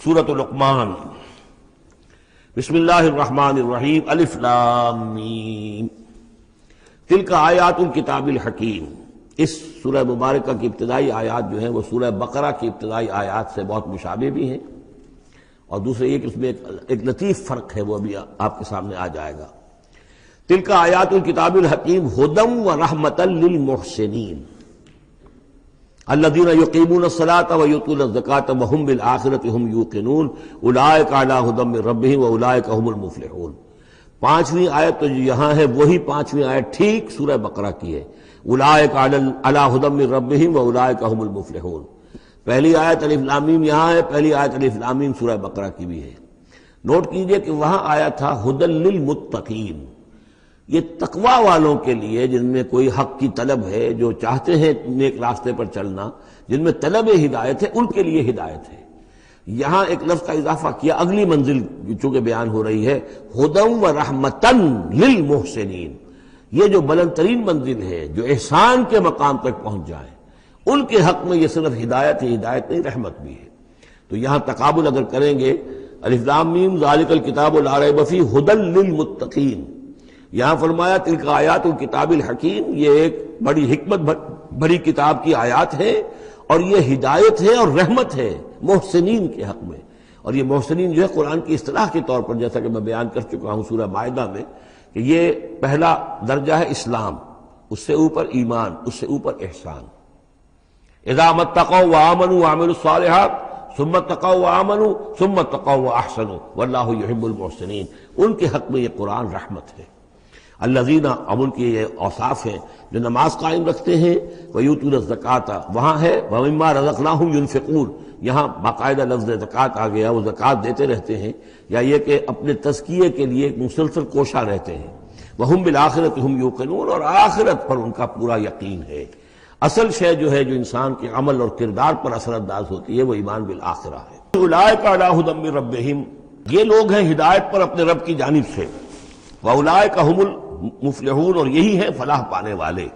سورۃ لقمان۔ بسم اللہ الرحمن الرحیم۔ الف لام میم۔ تلک آیات الکتاب الحکیم۔ اس سورہ مبارکہ کی ابتدائی آیات جو ہیں وہ سورہ بقرہ کی ابتدائی آیات سے بہت مشابہ بھی ہیں، اور دوسرے یہ کہ اس میں ایک لطیف فرق ہے، وہ ابھی آپ کے سامنے آ جائے گا۔ تلک آیات الکتاب الحکیم ھدی ورحمۃ للمحسنین الذین یقیمون الصلاۃ ویؤتون الزکاۃ وہم بالآخرۃ ہم یوقنون اولئک علی ھدی من ربہم واولئک هم المفلحون۔ پانچویں آیت تو جو یہاں ہے وہی پانچویں آیت ٹھیک سورہ بقرہ کی ہے، اولئک علی ھدی من ربہم واولئک هم المفلحون۔ پہلی آیت الف لام میم یہاں ہے، پہلی آیت الف لام میم سورہ بقرہ کی بھی ہے۔ نوٹ کیجئے کہ وہاں آیا تھا ھدی للمتقین، یہ تقوی والوں کے لیے جن میں کوئی حق کی طلب ہے، جو چاہتے ہیں نیک راستے پر چلنا، جن میں طلب ہدایت ہے، ان کے لیے ہدایت ہے۔ یہاں ایک لفظ کا اضافہ کیا، اگلی منزل چونکہ بیان ہو رہی ہے، ھدی ورحمۃ للمحسنین، یہ جو بلند ترین منزل ہے، جو احسان کے مقام تک پہنچ جائیں، ان کے حق میں یہ صرف ہدایت ہے، ہدایت نہیں رحمت بھی ہے۔ تو یہاں تقابل اگر کریں گے، الف لام میم ذالک الکتاب لا ریب فیہ ھدی للمتقین، یہاں فرمایا تلک آیات الکتاب الحکیم، یہ ایک بڑی حکمت بڑی کتاب کی آیات ہے، اور یہ ہدایت ہے اور رحمت ہے محسنین کے حق میں۔ اور یہ محسنین جو ہے قرآن کی اصطلاح کے طور پر، جیسا کہ میں بیان کر چکا ہوں سورہ مائدہ میں، کہ یہ پہلا درجہ ہے اسلام، اس سے اوپر ایمان، اس سے اوپر احسان۔ اذا ما اتقوا وآمنوا وعملوا الصالحات ثم اتقوا وآمنوا ثم اتقوا واحسنوا واللہ یحب المحسنین، ان کے حق میں یہ قرآن رحمت ہے۔ الذین، اب ان کی یہ اوصاف ہیں جو نماز قائم رکھتے ہیں، ویؤتون الزکاۃ، وہاں ہے ومما رزقناہم ینفقون، یہاں باقاعدہ لفظ زکوٰۃ آ گیا، وہ زکوٰۃ دیتے رہتے ہیں، یا یہ کہ اپنے تزکیے کے لیے مسلسل کوشاں رہتے ہیں۔ وہم بالآخرۃ ہم یوقنون، اور آخرت پر ان کا پورا یقین ہے۔ اصل شے جو ہے جو انسان کے عمل اور کردار پر اثر انداز ہوتی ہے، وہ ایمان بالآخرہ ہے۔ اولئک علی ھدی من ربہم، یہ لوگ ہیں ہدایت پر اپنے رب کی جانب سے، واولئک هم المفلحون، اور یہی ہے فلاح پانے والے۔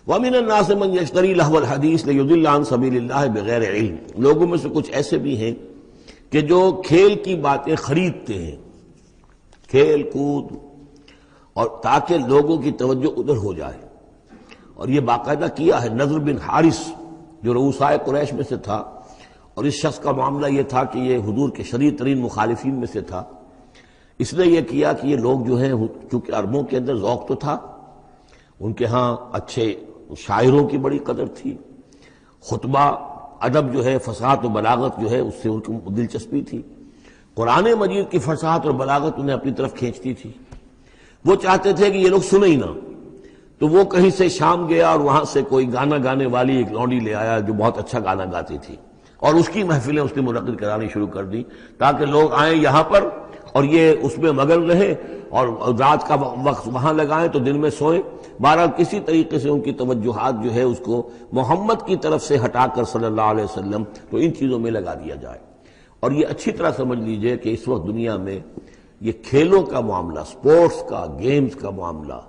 ومن الناس من یشتری لہو الحدیث لیضل عن سبیل اللہ بغیر علم، لوگوں میں سے کچھ ایسے بھی ہیں کہ جو کھیل کی باتیں خریدتے ہیں، کھیل کود، اور تاکہ لوگوں کی توجہ ادھر ہو جائے، اور یہ باقاعدہ کیا ہے۔ نضر بن حارث جو رؤسائے قریش میں سے تھا، اور اس شخص کا معاملہ یہ تھا کہ یہ حضور کے شدید ترین مخالفین میں سے تھا، اس نے یہ کیا کہ یہ لوگ جو ہیں، چونکہ عربوں کے اندر ذوق تو تھا، ان کے ہاں اچھے شاعروں کی بڑی قدر تھی، خطبہ ادب جو ہے، فصاحت و بلاغت جو ہے اس سے ان کو دلچسپی تھی، قرآن مجید کی فصاحت اور بلاغت انہیں اپنی طرف کھینچتی تھی۔ وہ چاہتے تھے کہ یہ لوگ سنیں ہی نہ، تو وہ کہیں سے شام گیا اور وہاں سے کوئی گانا گانے والی ایک لونڈی لے آیا جو بہت اچھا گانا گاتی تھی، اور اس کی محفلیں اس نے منعقد کرانی شروع کر دی، تاکہ لوگ آئیں یہاں پر اور یہ اس میں مگن رہے، اور رات کا وقت وہاں لگائیں تو دن میں سوئیں۔ بہرحال کسی طریقے سے ان کی توجہات جو ہے اس کو محمد کی طرف سے ہٹا کر صلی اللہ علیہ وسلم تو ان چیزوں میں لگا دیا جائے۔ اور یہ اچھی طرح سمجھ لیجئے کہ اس وقت دنیا میں یہ کھیلوں کا معاملہ، سپورٹس کا، گیمز کا معاملہ،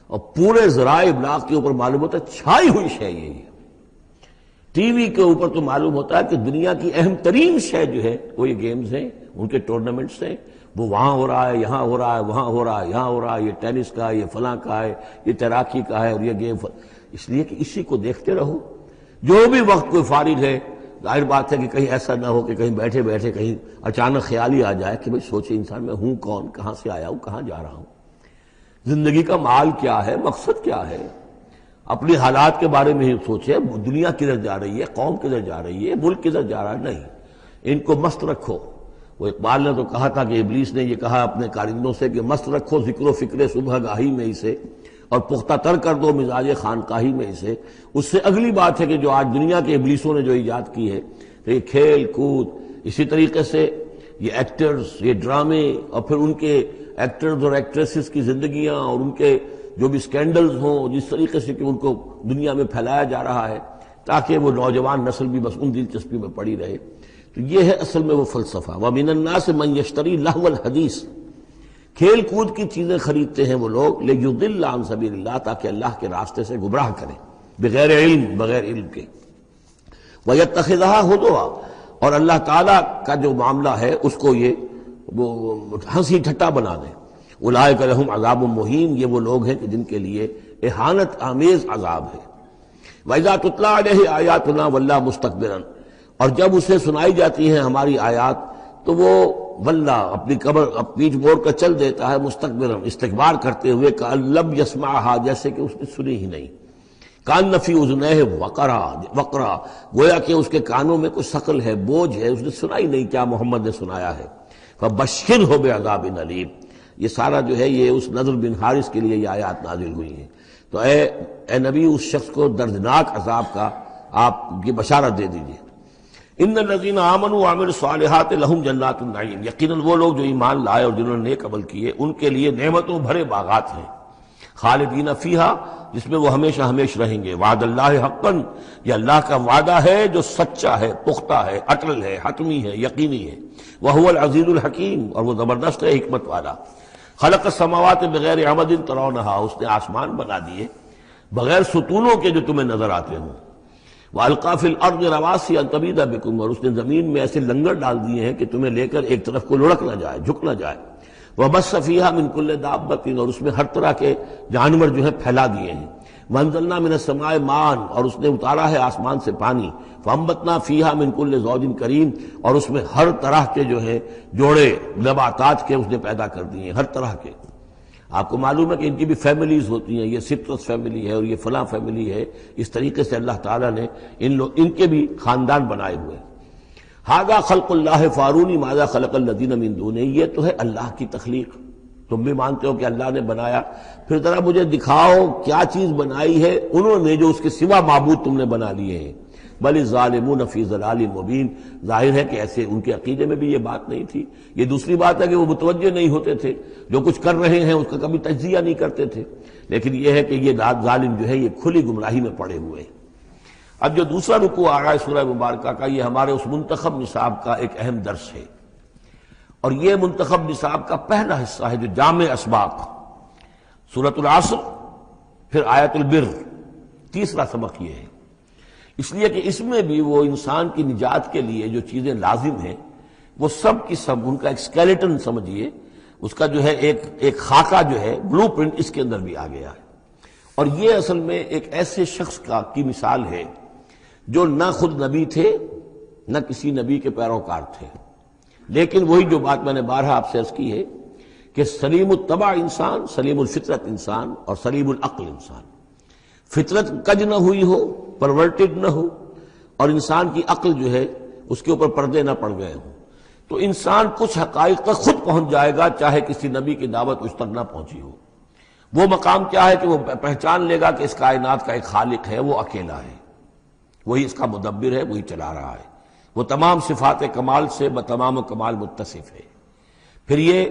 اور پورے ذرائع ابلاغ کے اوپر معلوم ہوتا ہے چھائی ہوئی شے یہ ہے۔ ٹی وی کے اوپر تو معلوم ہوتا ہے کہ دنیا کی اہم ترین شے جو ہے وہ یہ گیمز ہیں، ان کے ٹورنامنٹس ہیں، وہ وہاں ہو رہا ہے، یہاں ہو رہا ہے، وہاں ہو رہا ہے، یہاں ہو رہا ہے، یہ ٹینس کا ہے، یہ فلاں کا ہے، یہ تیراکی کا ہے، اور یہ گیم، اس لیے کہ اسی کو دیکھتے رہو۔ جو بھی وقت کوئی فارغ ہے، ظاہر بات ہے کہ کہیں ایسا نہ ہو کہ کہیں بیٹھے بیٹھے کہیں اچانک خیال ہی آ جائے کہ بھئی سوچے انسان میں ہوں کون، کہاں سے آیا ہوں، کہاں جا رہا ہوں، زندگی کا مال کیا ہے، مقصد کیا ہے، اپنی حالات کے بارے میں ہی سوچے، دنیا کدھر جا رہی ہے، قوم کدھر جا رہی ہے، ملک کدھر جا رہا ہے، نہیں، ان کو مست رکھو۔ وہ اقبال نے تو کہا تھا کہ ابلیس نے یہ کہا اپنے کارندوں سے کہ مست رکھو ذکر و فکر صبح گاہی میں اسے، اور پختہ تر کر دو مزاج خانقاہی میں اسے۔ اس سے اگلی بات ہے کہ جو آج دنیا کے ابلیسوں نے جو ایجاد کی ہے کہ یہ کھیل کود، اسی طریقے سے یہ ایکٹرز، یہ ڈرامے، اور پھر ان کے ایکٹرز اور ایکٹریسز کی زندگیاں، اور ان کے جو بھی سکینڈلز ہوں، جس طریقے سے کہ ان کو دنیا میں پھیلایا جا رہا ہے تاکہ وہ نوجوان نسل بھی بس ان دلچسپی میں پڑی رہے، تو یہ ہے اصل میں وہ فلسفہ۔ وَمِنَ النَّاسِ مَن يَشْتَرِي لَهْوَ الْحَدِيثِ، کھیل کود کی چیزیں خریدتے ہیں وہ لوگ، لِيُضِلَّ عَن سَبِيلِ اللَّهِ، تاکہ اللہ کے راستے سے گمراہ کریں، بغیر علم، بغیر علم کے۔ وَيَتَّخِذَهَا هُزُوًا، اور اللہ تعالیٰ کا جو معاملہ ہے اس کو یہ ہنسی ٹھٹا بنا دیں۔ اولئک لہم عذاب مہین، یہ وہ لوگ ہیں کہ جن کے لیے اہانت آمیز عذاب ہے۔ وَإِذَا تُتْلَىٰ عَلَيْهِ آیاتنا وَلَّىٰ مُسْتَكْبِرًا، اور جب اسے سنائی جاتی ہیں ہماری آیات تو وہ ولّا اپنی قبر پیچھ موڑ کر چل دیتا ہے، مستکبرن استکبار کرتے ہوئے، کأن لم یسمعها، جیسے کہ اس نے سنی ہی نہیں، کأن فی اذنیہ وقرا، گویا کہ اس کے کانوں میں کچھ ثقل ہے، بوجھ ہے، اس نے سنا ہی نہیں کیا محمد نے سنایا ہے۔ فبشرہ بعذاب علیم، یہ سارا جو ہے یہ اس نضر بن حارث کے لیے یہ آیات نازل ہوئی ہیں۔ تو اے نبی اس شخص کو دردناک عذاب کا آپ کی بشارت دے دیجئے۔ ان الذین آمنوا وعملوا الصالحات لہم جنات النعیم، یقیناً وہ لوگ جو ایمان لائے اور جنہوں نے نیک عمل کیے ان کے لیے نعمتوں بھرے باغات ہیں، خالدین فیہا، جس میں وہ ہمیشہ ہمیشہ رہیں گے۔ وعد اللہ حقا، یہ اللہ کا وعدہ ہے جو سچا ہے، پختہ ہے، اٹل ہے، حتمی ہے، یقینی ہے۔ وہو العزیز الحکیم، اور وہ زبردست ہے، حکمت والا۔ خلق السماوات بغیر عمد ترونہا، اس نے آسمان بنا دیے بغیر ستونوں کے جو تمہیں نظر آتے ہوں۔ وَأَلْقَىٰ فِي الْأَرْضِ رَوَاسِيَ أَن تَمِيدَ بِكُمْ، اور اس نے زمین میں ایسے لنگر ڈال دیے ہیں کہ تمہیں لے کر ایک طرف کو لڑک نہ جائے، جھک نہ جائے۔ وَبَثَّ فِيهَا مِن كُلِّ دَابَّةٍ، اور اس میں ہر طرح کے جانور جو ہیں پھیلا دیے ہیں۔ وَأَنزَلْنَا مِنَ السَّمَاءِ مَاءً، اور اس نے اتارا ہے آسمان سے پانی۔ فَأَنبَتْنَا فِيهَا مِن كُلِّ زَوْجٍ كَرِيمٍ، اور اس میں ہر طرح کے جو ہے جوڑے نباتات کے اس نے پیدا کر دیے ہیں، ہر طرح کے۔ آپ کو معلوم ہے کہ ان کی بھی فیملیز ہوتی ہیں، یہ سٹرس فیملی ہے اور یہ فلاں فیملی ہے، اس طریقے سے اللہ تعالیٰ نے ان کے بھی خاندان بنائے ہوئے۔ ھذا خلق اللہ فارونی ماذا خلق الذین من دونہ، یہ تو ہے اللہ کی تخلیق، تم بھی مانتے ہو کہ اللہ نے بنایا، پھر ذرا مجھے دکھاؤ کیا چیز بنائی ہے انہوں نے جو اس کے سوا معبود تم نے بنا لیے ہیں۔ بل الظالمون فی ضلال مبین، ظاہر ہے کہ ایسے ان کے عقیدے میں بھی یہ بات نہیں تھی۔ یہ دوسری بات ہے کہ وہ متوجہ نہیں ہوتے تھے، جو کچھ کر رہے ہیں اس کا کبھی تجزیہ نہیں کرتے تھے، لیکن یہ ہے کہ یہ ظالم جو ہے یہ کھلی گمراہی میں پڑے ہوئے ہیں۔ اب جو دوسرا رکوع آ رہا ہے سورہ مبارکہ کا، یہ ہمارے اس منتخب نصاب کا ایک اہم درس ہے، اور یہ منتخب نصاب کا پہلا حصہ ہے جو جامع اسباق، سورۃ العصر، پھر آیت البر، تیسرا سبق یہ ہے۔ اس لیے کہ اس میں بھی وہ انسان کی نجات کے لیے جو چیزیں لازم ہیں وہ سب کی سب ان کا ایک اسکیلیٹن سمجھیے، اس کا جو ہے ایک خاکہ جو ہے، بلو پرنٹ اس کے اندر بھی آ گیا ہے۔ اور یہ اصل میں ایک ایسے شخص کی مثال ہے جو نہ خود نبی تھے نہ کسی نبی کے پیروکار تھے، لیکن وہی جو بات میں نے بارہا آپ سے عرض کی ہے کہ سلیم الطبع انسان، سلیم الفطرت انسان اور سلیم العقل انسان، فطرت کج نہ ہوئی ہو، پرورٹڈ نہ ہو، اور انسان کی عقل جو ہے اس کے اوپر پردے نہ پڑ گئے ہوں، تو انسان کچھ حقائق تک خود پہنچ جائے گا چاہے کسی نبی کی دعوت اس تک نہ پہنچی ہو۔ وہ مقام کیا ہے کہ وہ پہچان لے گا کہ اس کائنات کا ایک خالق ہے، وہ اکیلا ہے، وہی اس کا مدبر ہے، وہی چلا رہا ہے، وہ تمام صفات کمال سے بتمام کمال متصف ہے۔ پھر یہ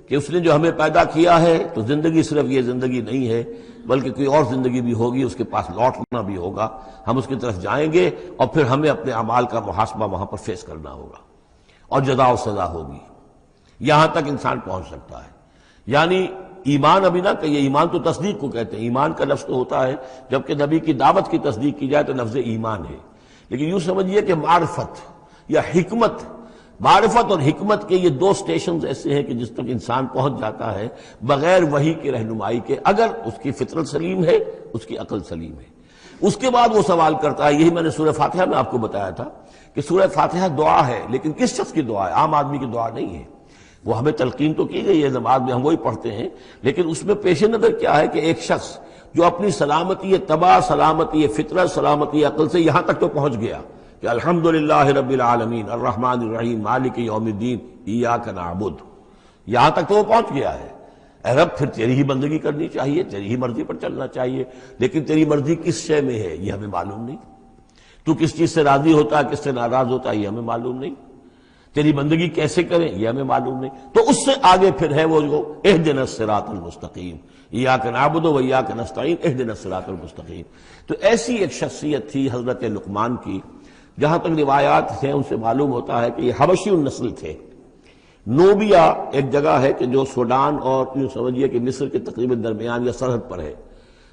کہ اس نے جو ہمیں پیدا کیا ہے تو زندگی صرف یہ زندگی نہیں ہے بلکہ کوئی اور زندگی بھی ہوگی، اس کے پاس لوٹنا بھی ہوگا، ہم اس کی طرف جائیں گے اور پھر ہمیں اپنے اعمال کا محاسبہ وہاں پر فیس کرنا ہوگا اور جزا و سزا ہوگی۔ یہاں تک انسان پہنچ سکتا ہے، یعنی ایمان ابھی نہ کہیے، ایمان تو تصدیق کو کہتے ہیں، ایمان کا لفظ تو ہوتا ہے جبکہ نبی کی دعوت کی تصدیق کی جائے تو لفظ ایمان ہے، لیکن یوں سمجھیے کہ معرفت یا حکمت، معرفت اور حکمت کے یہ دو سٹیشنز ایسے ہیں کہ جس تک انسان پہنچ جاتا ہے بغیر وحی کی رہنمائی کے، اگر اس کی فطرت سلیم ہے، اس کی عقل سلیم ہے۔ اس کے بعد وہ سوال کرتا ہے، یہی میں نے سورہ فاتحہ میں آپ کو بتایا تھا کہ سورہ فاتحہ دعا ہے، لیکن کس شخص کی دعا ہے؟ عام آدمی کی دعا نہیں ہے، وہ ہمیں تلقین تو کی گئی ہے، نماز میں ہم وہی پڑھتے ہیں، لیکن اس میں پیش نظر کیا ہے کہ ایک شخص جو اپنی سلامتی طبع، سلامتی فطرت، سلامتی عقل سے یہاں تک تو پہنچ گیا کہ الحمدللہ رب العالمین الرحمن الرحیم مالک یوم الدین ایاک نعبد، یہاں تک تو وہ پہنچ گیا ہے۔ اے رب پھر تیری ہی بندگی کرنی چاہیے، تیری ہی مرضی پر چلنا چاہیے، لیکن تیری مرضی کس شے میں ہے یہ ہمیں معلوم نہیں، تو کس چیز سے راضی ہوتا ہے، کس سے ناراض ہوتا ہے یہ ہمیں معلوم نہیں، تیری بندگی کیسے کریں یہ ہمیں معلوم نہیں۔ تو اس سے آگے پھر ہے وہ جو اہدنا الصراط المستقیم، ایاک نعبد و ایاک نستعین اہدنا الصراط المستقیم۔ تو ایسی ایک شخصیت تھی حضرت لقمان کی، جہاں تک روایات ہیں ان سے معلوم ہوتا ہے کہ یہ حبشی النسل تھے۔ نوبیا ایک جگہ ہے کہ جو سوڈان اور یوں سمجھیے کہ مصر کے تقریباً درمیان یا سرحد پر ہے،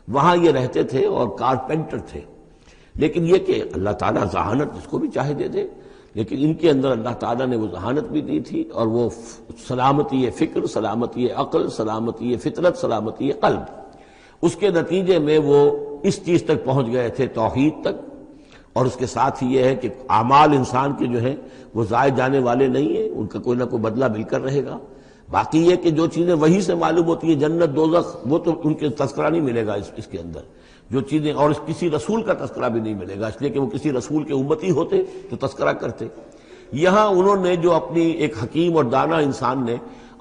وہاں یہ رہتے تھے اور کارپینٹر تھے، لیکن یہ کہ اللہ تعالیٰ ذہانت جس کو بھی چاہے دے دے، لیکن ان کے اندر اللہ تعالیٰ نے وہ ذہانت بھی دی تھی اور وہ سلامتی فکر، سلامتی عقل، سلامتی فطرت، سلامتی قلب، اس کے نتیجے میں وہ اس چیز تک پہنچ گئے تھے، توحید تک. اور اس کے ساتھ ہی یہ ہے کہ اعمال انسان کے جو ہیں وہ ضائع جانے والے نہیں ہیں، ان کا کوئی نہ کوئی بدلہ مل کر رہے گا. باقی یہ کہ جو چیزیں وہی سے معلوم ہوتی ہیں، جنت دوزخ، وہ تو ان کے تذکرہ نہیں ملے گا اس کے اندر. جو چیزیں، اور کسی رسول کا تذکرہ بھی نہیں ملے گا، اس لیے کہ وہ کسی رسول کے امتی ہوتے تو تذکرہ کرتے. یہاں انہوں نے جو اپنی ایک حکیم اور دانا انسان نے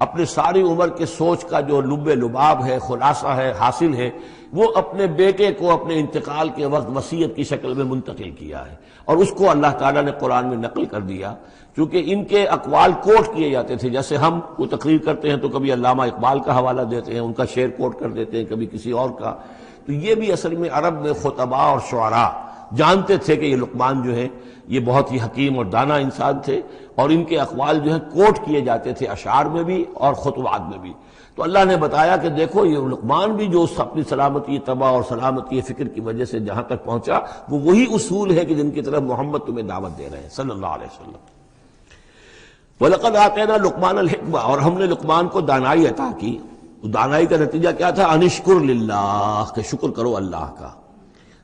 اپنے ساری عمر کے سوچ کا جو لب لباب ہے، خلاصہ ہے، حاصل ہے، وہ اپنے بیٹے کو اپنے انتقال کے وقت وصیت کی شکل میں منتقل کیا ہے، اور اس کو اللہ تعالیٰ نے قرآن میں نقل کر دیا. چونکہ ان کے اقوال کوٹ کیے جاتے تھے، جیسے ہم کوئی تقریر کرتے ہیں تو کبھی علامہ اقبال کا حوالہ دیتے ہیں، ان کا شعر کوٹ کر دیتے ہیں، کبھی کسی اور کا. تو یہ بھی اصل میں عرب میں خطباء اور شعراء جانتے تھے کہ یہ لقمان جو ہے یہ بہت ہی حکیم اور دانا انسان تھے، اور ان کے اقوال جو ہیں کوٹ کیے جاتے تھے اشعار میں بھی اور خطبات میں بھی. تو اللہ نے بتایا کہ دیکھو یہ لقمان بھی جو اپنی سلامتی طبع اور سلامتی فکر کی وجہ سے جہاں تک پہنچا، وہ وہی اصول ہے کہ جن کی طرف محمد تمہیں دعوت دے رہے ہیں صلی اللہ علیہ وسلم. وَلَقَدْ آتَيْنَا لُقْمَانَ الْحِكْمَةَ، اور ہم نے لقمان کو دانائی عطا کی. دانائی کا نتیجہ کیا تھا؟ انشکر للہ، کہ شکر کرو اللہ کا.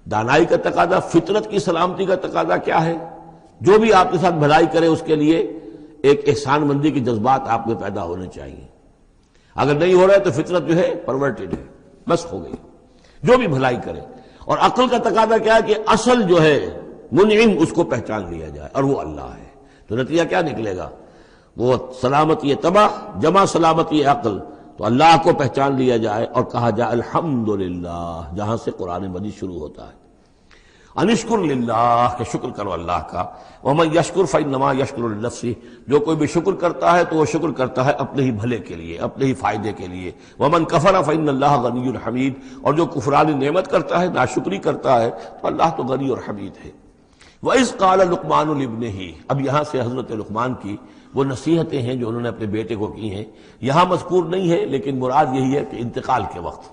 دانائی کا تقاضا، فطرت کی سلامتی کا تقاضا کیا ہے؟ جو بھی آپ کے ساتھ بھلائی کرے اس کے لیے ایک احسان مندی کے جذبات آپ میں پیدا ہونے چاہیے. اگر نہیں ہو رہا ہے تو فطرت جو ہے پرورٹڈ ہے، بس ہو گئی. جو بھی بھلائی کرے. اور عقل کا تقاضا کیا ہے کہ اصل جو ہے منعم اس کو پہچان لیا جائے، اور وہ اللہ ہے. تو نتیجہ کیا نکلے گا؟ وہ سلامتی طبع جمع سلامتی عقل، تو اللہ کو پہچان لیا جائے اور کہا جائے الحمدللہ، جہاں سے قرآن مجید شروع ہوتا ہے. انشکر للہ، کہ شکر کرو اللہ کا. ومن یشکر فانما یشکر لنفسہ، جو کوئی بھی شکر کرتا ہے تو وہ شکر کرتا ہے اپنے ہی بھلے کے لیے، اپنے ہی فائدے کے لیے. ومن کفر فان اللہ غنی حمید، اور جو کفران نعمت کرتا ہے، ناشکری کرتا ہے، تو اللہ تو غنی اور حمید ہے. وَإِذْ قَالَ لُقْمَانُ لِابْنِهِ، اب یہاں سے حضرت لقمان کی وہ نصیحتیں ہیں جو انہوں نے اپنے بیٹے کو کی ہیں، یہاں مذکور نہیں ہے، لیکن مراد یہی ہے کہ انتقال کے وقت.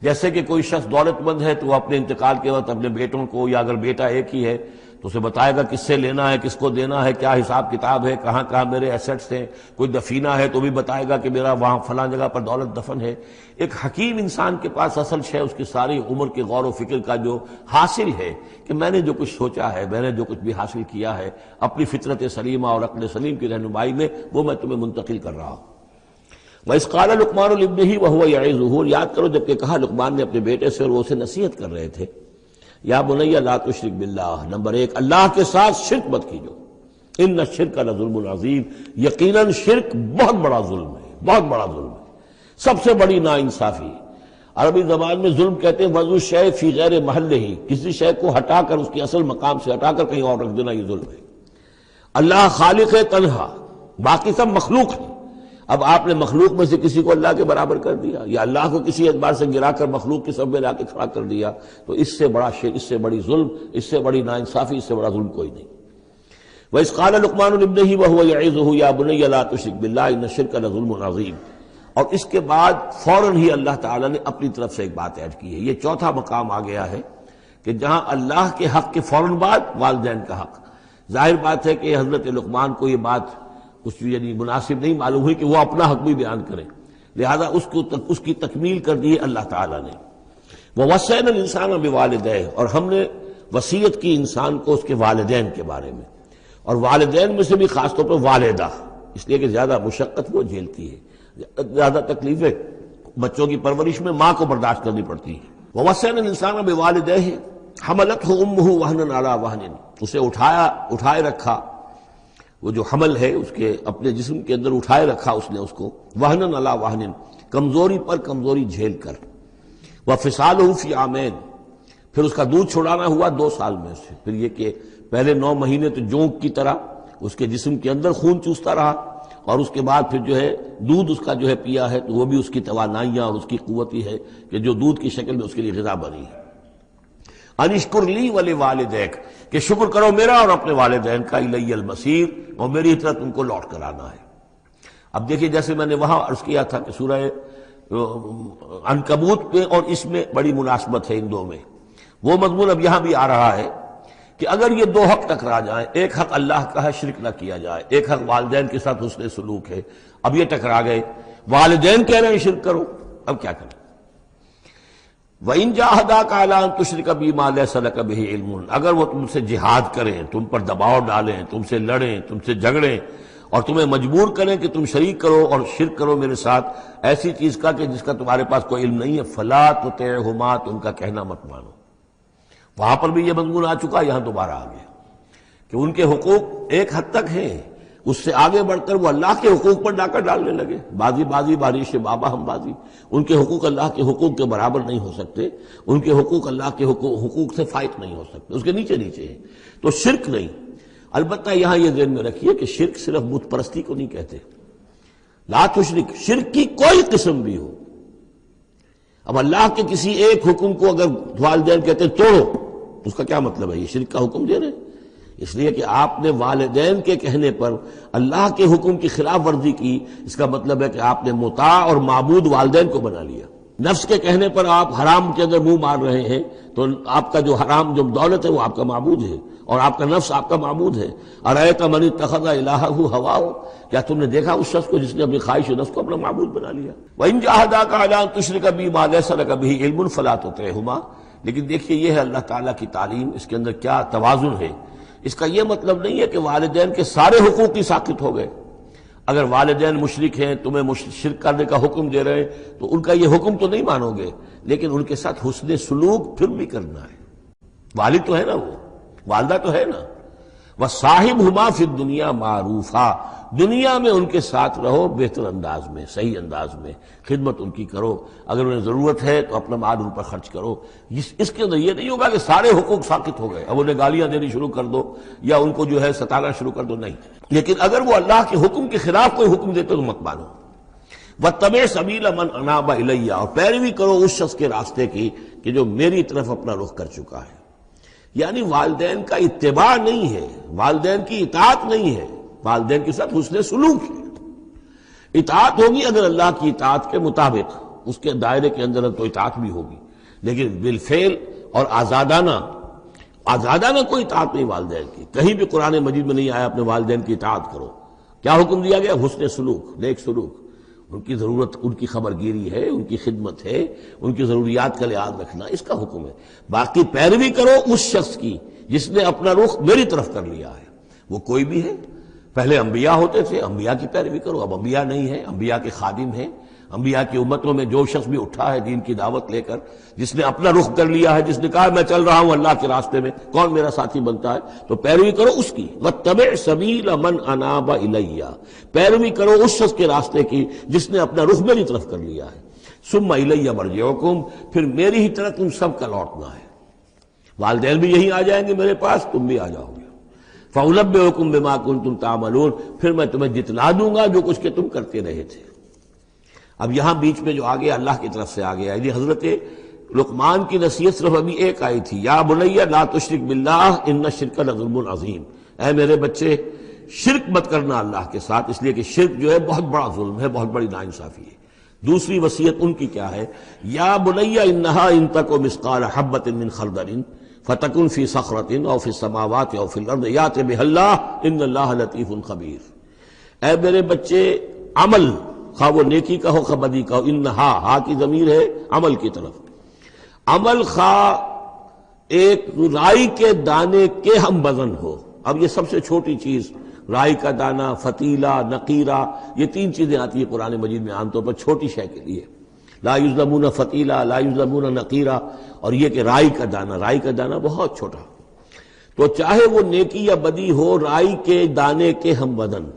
جیسے کہ کوئی شخص دولت مند ہے تو وہ اپنے انتقال کے وقت اپنے بیٹوں کو، یا اگر بیٹا ایک ہی ہے تو اسے بتائے گا کس سے لینا ہے، کس کو دینا ہے، کیا حساب کتاب ہے، کہاں کہاں میرے ایسٹس ہیں. کوئی دفینہ ہے تو بھی بتائے گا کہ میرا وہاں فلاں جگہ پر دولت دفن ہے. ایک حکیم انسان کے پاس اصل شے اس کی ساری عمر کے غور و فکر کا جو حاصل ہے کہ میں نے جو کچھ سوچا ہے، میں نے جو کچھ بھی حاصل کیا ہے اپنی فطرت سلیمہ اور عقل سلیم کی رہنمائی میں، وہ میں تمہیں منتقل کر رہا ہوں. وَإِذْ قَالَ لُقْمَانُ لِابْنِهِ وَهُوَ يَعِظُهُ، یاد کرو جب کہ کہا لقمان نے اپنے بیٹے سے اور وہ اسے نصیحت کر رہے تھے. یا بنی لا تشرک باللہ، نمبر 1 اللہ کے ساتھ شرک مت کیجو. ان الشرک لظلم عظیم، یقیناً شرک بہت بڑا ظلم ہے، بہت بڑا ظلم ہے، سب سے بڑی ناانصافی. عربی زبان میں ظلم کہتے ہیں وضع الشیء فی غیر محلہ، کسی شے کو ہٹا کر اس کی اصل مقام سے ہٹا کر کہیں اور رکھ دینا، یہ ظلم ہے. اللہ خالق ہے تنہا، باقی سب مخلوق ہے. اب آپ نے مخلوق میں سے کسی کو اللہ کے برابر کر دیا، یا اللہ کو کسی اعتبار سے گرا کر مخلوق کے سب میں لا کے کھڑا کر دیا، تو اس سے بڑا شرک، اس سے بڑی ظلم، اس سے بڑی ناانصافی، اس سے بڑا ظلم کوئی نہیں. وَإِذْ قَالَ لُقْمَانُ لِابْنِهِ وَهُوَ يَعِظُهُ يَا بُنَيَّ لَا تُشْرِكْ بِاللَّهِ إِنَّ الشِّرْكَ لَظُلْمٌ عَظِيمٌ. اور اس کے بعد فوراً ہی اللہ تعالیٰ نے اپنی طرف سے ایک بات ایڈ کی ہے. یہ چوتھا مقام آ گیا ہے کہ جہاں اللہ کے حق کے فوراً بعد والدین کا حق. ظاہر بات ہے کہ حضرت لقمان کو یہ بات کچھ یعنی مناسب نہیں معلوم ہوئی کہ وہ اپنا حق بھی بیان کریں، لہذا اس کی تکمیل کر دی اللہ تعالیٰ نے. وَوَصَّيْنَا الْإِنسَانَ بِوَالِدَيْهِ، اور ہم نے وصیت کی انسان کو اس کے والدین کے بارے میں، اور والدین میں سے بھی خاص طور پر والدہ، اس لیے کہ زیادہ مشقت وہ جھیلتی ہے، زیادہ تکلیفیں بچوں کی پرورش میں ماں کو برداشت کرنی پڑتی ہیں. وَوَصَّيْنَا الْإِنسَانَ بِوَالِدَيْهِ حَمَلَتْهُ أُمُّهُ وَهْنًا عَلَى وَهْنٍ، اسے اٹھائے رکھا، وہ جو حمل ہے اس کے اپنے جسم کے اندر اٹھائے رکھا اس نے اس کو، وہنن علی وہنن، کمزوری پر کمزوری جھیل کر. وفصالہ فی عامین، پھر اس کا دودھ چھڑانا ہوا 2 سال میں سے. پھر یہ کہ پہلے 9 مہینے تو جونک کی طرح اس کے جسم کے اندر خون چوستا رہا، اور اس کے بعد پھر جو ہے دودھ اس کا جو ہے پیا ہے، تو وہ بھی اس کی توانائیاں اور اس کی قوت ہی ہے کہ جو دودھ کی شکل میں اس کے لیے غذا بنی ہے. انشکر لی ولوالدیک، کہ شکر کرو میرا اور اپنے والدین کا، الی المصیر، اور میری طرف تم کو لوٹ کر آنا ہے. اب دیکھیے جیسے میں نے وہاں عرض کیا تھا کہ سورہ عنکبوت میں اور اس میں بڑی مناسبت ہے ان دو میں. وہ مضمون اب یہاں بھی آ رہا ہے کہ اگر یہ دو حق ٹکرا جائیں، ایک حق اللہ کا ہے شرک نہ کیا جائے، ایک حق والدین کے ساتھ حسن سلوک ہے، اب یہ ٹکرا گئے، والدین کہہ رہے ہیں شرک کرو، اب کیا کریں؟ وَإِن جَاهَدَاكَ عَلَىٰ أَن تُشْرِكَ بِي مَا لَيْسَ لَكَ بِهِ عِلْمٌ، اگر وہ تم سے جہاد کریں، تم پر دباؤ ڈالیں، تم سے لڑیں، تم سے جھگڑیں اور تمہیں مجبور کریں کہ تم شریک کرو اور شرک کرو میرے ساتھ ایسی چیز کا کہ جس کا تمہارے پاس کوئی علم نہیں ہے، فَلَا تُطِعْهُمَا، تم کا کہنا مت مانو۔ وہاں پر بھی یہ مضمون آ چکا، یہاں دوبارہ آ گیا کہ ان کے حقوق ایک حد تک ہیں، اس سے آگے بڑھ کر وہ اللہ کے حقوق پر ڈاکہ ڈالنے لگے، بازی بازی بارش بابا ہم بازی۔ ان کے حقوق اللہ کے حقوق کے برابر نہیں ہو سکتے، ان کے حقوق اللہ کے حقوق سے فائق نہیں ہو سکتے، اس کے نیچے نیچے ہیں۔ تو شرک نہیں، البتہ یہاں یہ ذہن میں رکھیے کہ شرک صرف بت پرستی کو نہیں کہتے، لا تشرک، شرک کی کوئی قسم بھی ہو۔ اب اللہ کے کسی ایک حکم کو اگر والدین کہتے ہیں توڑو، اس کا کیا مطلب ہے؟ یہ شرک کا حکم دے رہے ہیں؟ اس لیے کہ آپ نے والدین کے کہنے پر اللہ کے حکم کی خلاف ورزی کی، اس کا مطلب ہے کہ آپ نے مطاع اور معبود والدین کو بنا لیا۔ نفس کے کہنے پر آپ حرام کے اندر منہ مار رہے ہیں تو آپ کا جو حرام جو دولت ہے وہ آپ کا معبود ہے، اور آپ کا نفس آپ کا معبود ہے۔ ارأیت من اتخذ الہہ ہواہ، کیا تم نے دیکھا اس شخص کو جس نے اپنی خواہش نفس کو اپنا معبود بنا لیا؟ وَإِن جَاهَدَاكَ عَلَىٰ أَن تُشْرِكَ بِي مَا لَيْسَ لَكَ بِهِ عِلْمٌ فَلَا تُطِعْهُمَا۔ لیکن دیکھیے یہ ہے اللہ تعالیٰ کی تعلیم، اس کے اندر کیا توازن ہے۔ اس کا یہ مطلب نہیں ہے کہ والدین کے سارے حقوق ہی ساقط ہو گئے۔ اگر والدین مشرک ہیں، تمہیں شرک کرنے کا حکم دے رہے ہیں تو ان کا یہ حکم تو نہیں مانو گے، لیکن ان کے ساتھ حسن سلوک پھر بھی کرنا ہے۔ والد تو ہے نا، وہ والدہ تو ہے نا۔ وَصَاحِبْهُمَا فِي الدُّنْيَا مَعْرُوفًا، دنیا میں ان کے ساتھ رہو بہتر انداز میں، صحیح انداز میں خدمت ان کی کرو، اگر انہیں ضرورت ہے تو اپنا مال ان پر خرچ کرو۔ اس کے اندر یہ نہیں ہوگا کہ سارے حقوق ساقط ہو گئے، اب انہیں گالیاں دینی شروع کر دو یا ان کو جو ہے ستانا شروع کر دو، نہیں۔ لیکن اگر وہ اللہ کے حکم کے خلاف کوئی حکم دیتے تو مت مانو۔ وَاتَّبِعْ سَبِيلَ مَنْ أَنَابَ إِلَيَّ، اور پیروی کرو اس شخص کے راستے کی کہ جو میری طرف اپنا رخ کر چکا ہے۔ یعنی والدین کا اتباع نہیں ہے، والدین کی اطاعت نہیں ہے، والدین کے ساتھ حسن سلوک ہے۔ اطاعت ہوگی اگر اللہ کی اطاعت کے مطابق، اس کے دائرے کے اندر تو اطاعت بھی ہوگی، لیکن بالفعل اور آزادانہ کوئی اطاعت نہیں والدین کی۔ کہیں بھی قرآن مجید میں نہیں آیا اپنے والدین کی اطاعت کرو۔ کیا حکم دیا گیا؟ حسن سلوک، نیک سلوک، ان کی ضرورت، ان کی خبر گیری ہے، ان کی خدمت ہے، ان کی ضروریات کا لحاظ رکھنا، اس کا حکم ہے۔ باقی پیروی کرو اس شخص کی جس نے اپنا رخ میری طرف کر لیا ہے، وہ کوئی بھی ہے۔ پہلے انبیاء ہوتے تھے، انبیاء کی پیروی کرو، اب انبیاء نہیں ہے، انبیاء کے خادم ہیں۔ انبیاء کی امتوں میں جو شخص بھی اٹھا ہے دین کی دعوت لے کر، جس نے اپنا رخ کر لیا ہے، جس نے کہا میں چل رہا ہوں اللہ کے راستے میں، کون میرا ساتھی بنتا ہے؟ تو پیروی کرو اس کی۔ وَاتَّبِعْ سَبِيلَ مَنْ أَنَابَ إِلَيَّ، پیروی کرو اس شخص کے راستے کی جس نے اپنا رخ میری طرف کر لیا ہے۔ ثُمَّ إِلَيَّ مَرْجِعُكُمْ، پھر میری ہی طرف تم سب کا لوٹنا ہے۔ والدین بھی یہی آ جائیں گے میرے پاس، تم بھی آ جاؤ گے۔ فَأُنَبِّئُكُم بِمَا كُنتُمْ تَعْمَلُونَ، پھر میں تمہیں جتلا دوں گا جو کچھ کہ تم کرتے رہے تھے۔ اب یہاں بیچ میں جو آ گیا اللہ کی طرف سے آ گیا، یعنی حضرت لقمان کی نصیحت صرف ابھی ایک آئی تھی، یا بنی لا تشرک باللہ ان الشرک لظلم عظیم، اے میرے بچے شرک مت کرنا اللہ کے ساتھ، اس لیے کہ شرک جو ہے بہت بڑا ظلم ہے، بہت بڑی ناانصافی ہے۔ دوسری وصیت ان کی کیا ہے؟ یا بنی انہا ان تک مثقال حبۃ من خردل فتکن فی صخرۃ او فی السماوات او فی الارض یات بہ اللہ ان اللہ لطیف خبیر۔ اے میرے بچے عمل، خواہ وہ نیکی کا ہو خواہ بدی کا ہو، انہا، ہا کی ضمیر ہے عمل کی طرف، عمل خواہ ایک رائی کے دانے کے ہم وزن ہو۔ اب یہ سب سے چھوٹی چیز، رائی کا دانہ، فتیلہ، نقیرہ، یہ تین چیزیں آتی ہیں قرآن مجید میں عام طور پر چھوٹی شے کے لیے، لا یظلمون فتیلہ، لا یظلمون نقیرہ، اور یہ کہ رائی کا دانہ بہت چھوٹا۔ تو چاہے وہ نیکی یا بدی ہو، رائی کے دانے کے ہم وزن،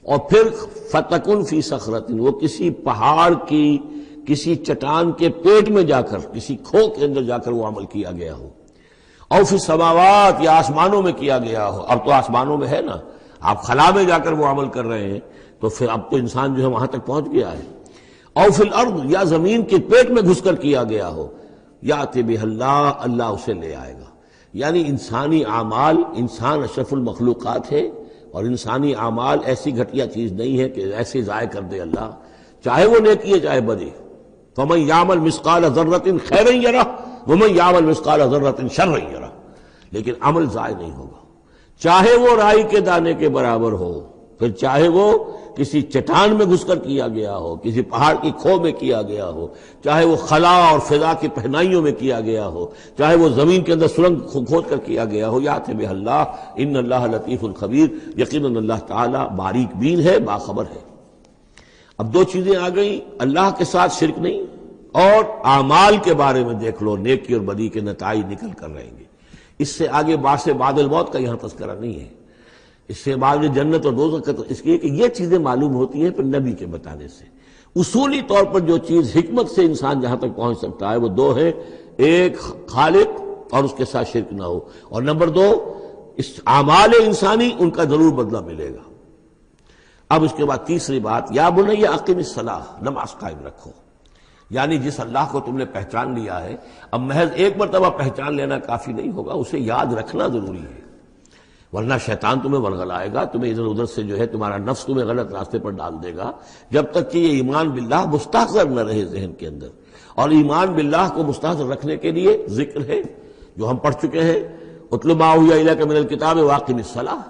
اور پھر فتکن فی صخرۃ، وہ کسی پہاڑ کی، کسی چٹان کے پیٹ میں جا کر، کسی کھو کے اندر جا کر وہ عمل کیا گیا ہو، اور فی السماوات، یا آسمانوں میں کیا گیا ہو۔ اب تو آسمانوں میں ہے نا، آپ خلا میں جا کر وہ عمل کر رہے ہیں، تو پھر اب تو انسان جو ہے وہاں تک پہنچ گیا ہے۔ اور فی الارض، یا زمین کے پیٹ میں گھس کر کیا گیا ہو، یات بہ اللہ، اللہ اسے لے آئے گا۔ یعنی انسانی اعمال، انسان اشرف المخلوقات ہے، اور انسانی اعمال ایسی گھٹیا چیز نہیں ہے کہ ایسے ضائع کر دے اللہ، چاہے وہ نیکی ہے چاہے بدی۔ فَمَن يَعْمَلْ مِثْقَالَ ذَرَّةٍ خَيْرًا يَرَهُ وَمَن يَعْمَلْ مِثْقَالَ ذَرَّةٍ شَرًّا يَرَهُ۔ لیکن عمل ضائع نہیں ہوگا، چاہے وہ رائی کے دانے کے برابر ہو، پھر چاہے وہ کسی چٹان میں گھس کر کیا گیا ہو، کسی پہاڑ کی کھو میں کیا گیا ہو، چاہے وہ خلا اور فضا کی پہنائیوں میں کیا گیا ہو، چاہے وہ زمین کے اندر سرنگ کھود کر کیا گیا ہو، یاد ہے اللہ ان اللہ لطیف الخبیر، یقیناً اللہ تعالیٰ باریک بین ہے، باخبر ہے۔ اب دو چیزیں آ گئیں، اللہ کے ساتھ شرک نہیں، اور اعمال کے بارے میں دیکھ لو، نیکی اور بدی کے نتائج نکل کر رہیں گے۔ اس سے آگے باعث بعد الموت کا یہاں تذکرہ نہیں ہے، اس سے بعد جنت اور دوزخ کا، اس لیے کہ یہ چیزیں معلوم ہوتی ہیں پھر نبی کے بتانے سے۔ اصولی طور پر جو چیز حکمت سے انسان جہاں تک پہنچ سکتا ہے وہ دو ہے، ایک خالق اور اس کے ساتھ شرک نہ ہو، اور نمبر دو اس اعمال انسانی ان کا ضرور بدلہ ملے گا۔ اب اس کے بعد تیسری بات، یا بنی اقم الصلاۃ، نماز قائم رکھو، یعنی جس اللہ کو تم نے پہچان لیا ہے، اب محض ایک مرتبہ پہچان لینا کافی نہیں ہوگا، اسے یاد رکھنا ضروری ہے، ورنہ شیطان تمہیں ورغلائے گا، تمہیں ادھر ادھر سے جو ہے تمہارا نفس تمہیں غلط راستے پر ڈال دے گا، جب تک کہ یہ ایمان باللہ مستحضر نہ رہے ذہن کے اندر۔ اور ایمان باللہ کو مستحضر رکھنے کے لیے ذکر ہے جو ہم پڑھ چکے ہیں، اتل ما اوحی الیک من الکتاب واقم الصلاۃ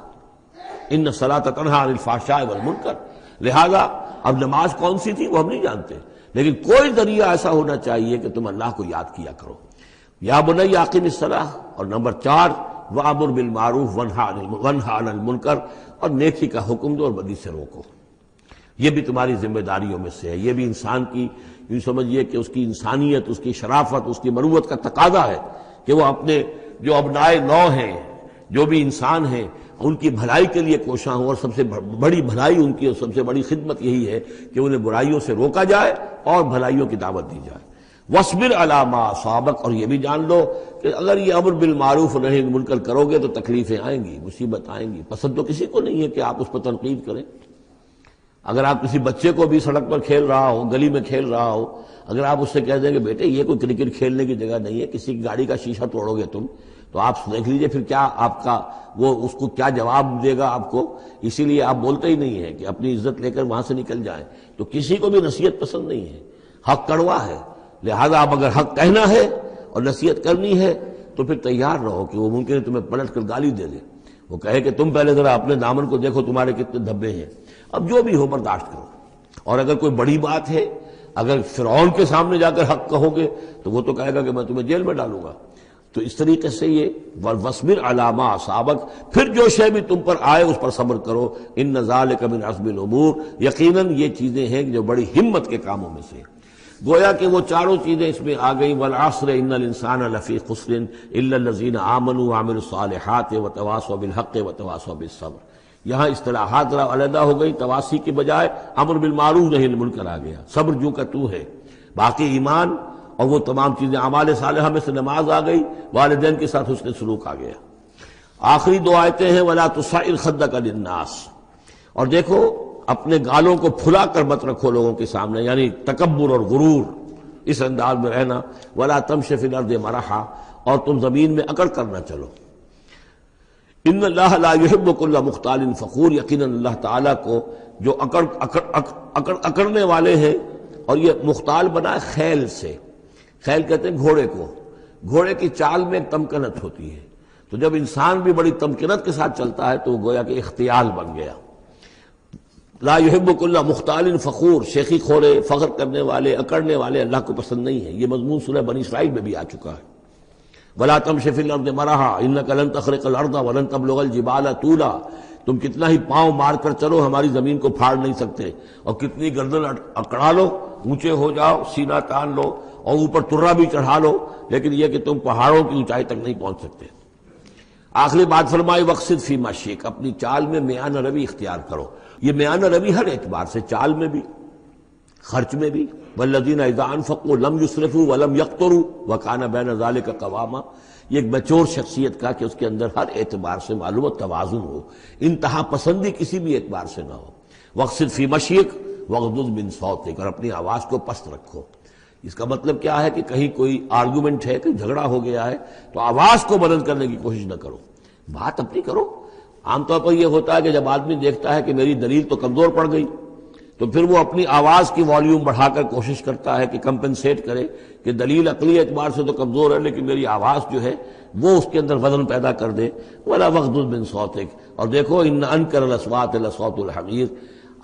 ان الصلاۃ تنہی عن الفحشاء والمنکر۔ لہذا اب نماز کون سی تھی وہ ہم نہیں جانتے، لیکن کوئی ذریعہ ایسا ہونا چاہیے کہ تم اللہ کو یاد کیا کرو۔ یا بنی اقم الصلاۃ، اور نمبر 4 وامر بالمعروف وانہا عن المنکر، اور نیکی کا حکم دو اور بدی سے روکو۔ یہ بھی تمہاری ذمہ داریوں میں سے ہے، یہ بھی انسان کی، یوں سمجھیے کہ اس کی انسانیت، اس کی شرافت، اس کی مروت کا تقاضا ہے کہ وہ اپنے جو ابنائے نو ہیں، جو بھی انسان ہیں، ان کی بھلائی کے لیے کوشاں ہوں، اور سب سے بڑی بھلائی ان کی اور سب سے بڑی خدمت یہی ہے کہ انہیں برائیوں سے روکا جائے اور بھلائیوں کی دعوت دی جائے۔ وَاصْبِرْ عَلَىٰ مَا أَصَابَكَ، اور یہ بھی جان لو کہ اگر یہ امر بالمعروف اور نہی عن المنکر کرو گے تو تکلیفیں آئیں گی، مصیبت آئیں گی۔ پسند تو کسی کو نہیں ہے کہ آپ اس پر تنقید کریں۔ اگر آپ کسی بچے کو بھی سڑک پر کھیل رہا ہو، گلی میں کھیل رہا ہو، اگر آپ اس سے کہہ دیں کہ بیٹے یہ کوئی کرکٹ کھیلنے کی جگہ نہیں ہے، کسی کی گاڑی کا شیشہ توڑو گے تم، تو آپ دیکھ لیجئے پھر کیا آپ کا وہ اس کو کیا جواب دے گا آپ کو۔ اسی لیے آپ بولتے ہی نہیں ہیں کہ اپنی عزت لے کر وہاں سے نکل جائیں۔ تو کسی کو بھی نصیحت پسند نہیں ہے، حق کڑوا ہے، لہذا آپ اگر حق کہنا ہے اور نصیحت کرنی ہے تو پھر تیار رہو کہ وہ ممکن ہے تمہیں پلٹ کر گالی دے دے، وہ کہے کہ تم پہلے ذرا اپنے دامن کو دیکھو تمہارے کتنے دھبے ہیں۔ اب جو بھی ہو برداشت کرو، اور اگر کوئی بڑی بات ہے، اگر فرعون کے سامنے جا کر حق کہو گے تو وہ تو کہے گا کہ میں تمہیں جیل میں ڈالوں گا۔ تو اس طریقے سے یہ وَاصْبِرْ عَلَىٰ مَا أَصَابَكَ، پھر جو شے بھی تم پر آئے اس پر صبر کرو، إِنَّ ذَلِكَ مِنْ عَزْمِ الْأُمُورِ، یقیناً یہ چیزیں ہیں جو بڑی ہمت کے کاموں میں سے۔ گویا کہ وہ چاروں چیزیں اس میں آ گئیں، وَالْعَصْرِ إِنَّ الْإِنسَانَ لَفِي خُسْرٍ إِلَّا الَّذِينَ آمَنُوا وَعَمِلُوا الصَّالِحَاتِ وَتَوَاصَوْا بِالْحَقِّ وَتَوَاصَوْا بِالصَّبْرِ۔ یہاں اصطلاحات علیحدہ ہو گئی، تواصی کے بجائے امر بالمعروف نہی عن المنکر آ گیا، صبر جو کا تو ہے، باقی ایمان اور وہ تمام چیزیں، اعمال صالحہ میں سے نماز آ گئی، والدین کے ساتھ حسن سلوک آ گیا۔ آخری دو آیتیں ہیں وَلَا تُصَعِّرْ خَدَّكَ لِلنَّاسِ، اور دیکھو اپنے گالوں کو پھلا کر مت رکھو لوگوں کے سامنے، یعنی تکبر اور غرور، اس انداز میں رہنا۔ وَلَا تَمْشِ فِي الْأَرْضِ مَرَحًا، اور تم زمین میں اکڑ کر نہ چلو۔ ان اللہ لا يحب كل مختال فخور، یقیناً اللہ تعالیٰ کو جو اکڑنے والے ہیں، اور یہ مختال بنا ہے خیل سے، خیل کہتے ہیں گھوڑے کو، گھوڑے کی چال میں ایک تمکنت ہوتی ہے، تو جب انسان بھی بڑی تمکنت کے ساتھ چلتا ہے تو وہ گویا کہ اختیال بن گیا۔ لا يحب كل مختال فخور، شیخی خورے، فخر کرنے والے، اکڑنے والے اللہ کو پسند نہیں ہے۔ یہ مضمون سورہ بنی اسرائیل میں بھی آ چکا ہے۔ وَلَا تَمْشِ فِي الْأَرْضِ مَرَحًا إِنَّكَ لَن تَخْرِقَ الْأَرْضَ وَلَن تَبْلُغَ الْجِبَالَ طُولًا، تم کتنا ہی پاؤں مار کر چلو ہماری زمین کو پھاڑ نہیں سکتے، اور کتنی گردن اکڑا لو، اونچے ہو جاؤ، سینہ تان لو اور اوپر ترا بھی چڑھا لو، لیکن یہ کہ تم پہاڑوں کی اونچائی تک نہیں پہنچ سکتے۔ آخری بات فرمائی وَاقْصِدْ فِي مَشْيِكَ، اپنی چال میں میانہ روی اختیار کرو۔ یہ میانہ روی ہر اعتبار سے، چال میں بھی، خرچ میں بھی، وَالَّذِينَ إِذَا أَنفَقُوا لَمْ يُسْرِفُوا وَلَمْ يَقْتُرُوا وَكَانَ بَيْنَ ذَلِكَ قَوَامًا، یہ ایک میچور شخصیت کا کہ اس کے اندر ہر اعتبار سے معلوم توازن ہو، انتہا پسندی کسی بھی اعتبار سے نہ ہو۔ وَاقْصِدْ فِي مَشْيِكَ وَاغْضُضْ مِنْ صَوْتِكَ، اور اپنی آواز کو پست رکھو۔ اس کا مطلب کیا ہے کہ کہیں کوئی آرگومنٹ ہے، کہ جھگڑا ہو گیا ہے تو آواز کو بلند کرنے کی کوشش نہ کرو، بات اپنی کرو۔ عام طور پر یہ ہوتا ہے کہ جب آدمی دیکھتا ہے کہ میری دلیل تو کمزور پڑ گئی تو پھر وہ اپنی آواز کی والیوم بڑھا کر کوشش کرتا ہے کہ کمپنسیٹ کرے کہ دلیل عقلی اعتبار سے تو کمزور ہے لیکن میری آواز جو ہے وہ اس کے اندر وزن پیدا کر دے. وَلَا وَغْضُضْ مِنْ صَوْتِكَ. اور دیکھو ان انکر الأصوات لصوت الحمیر،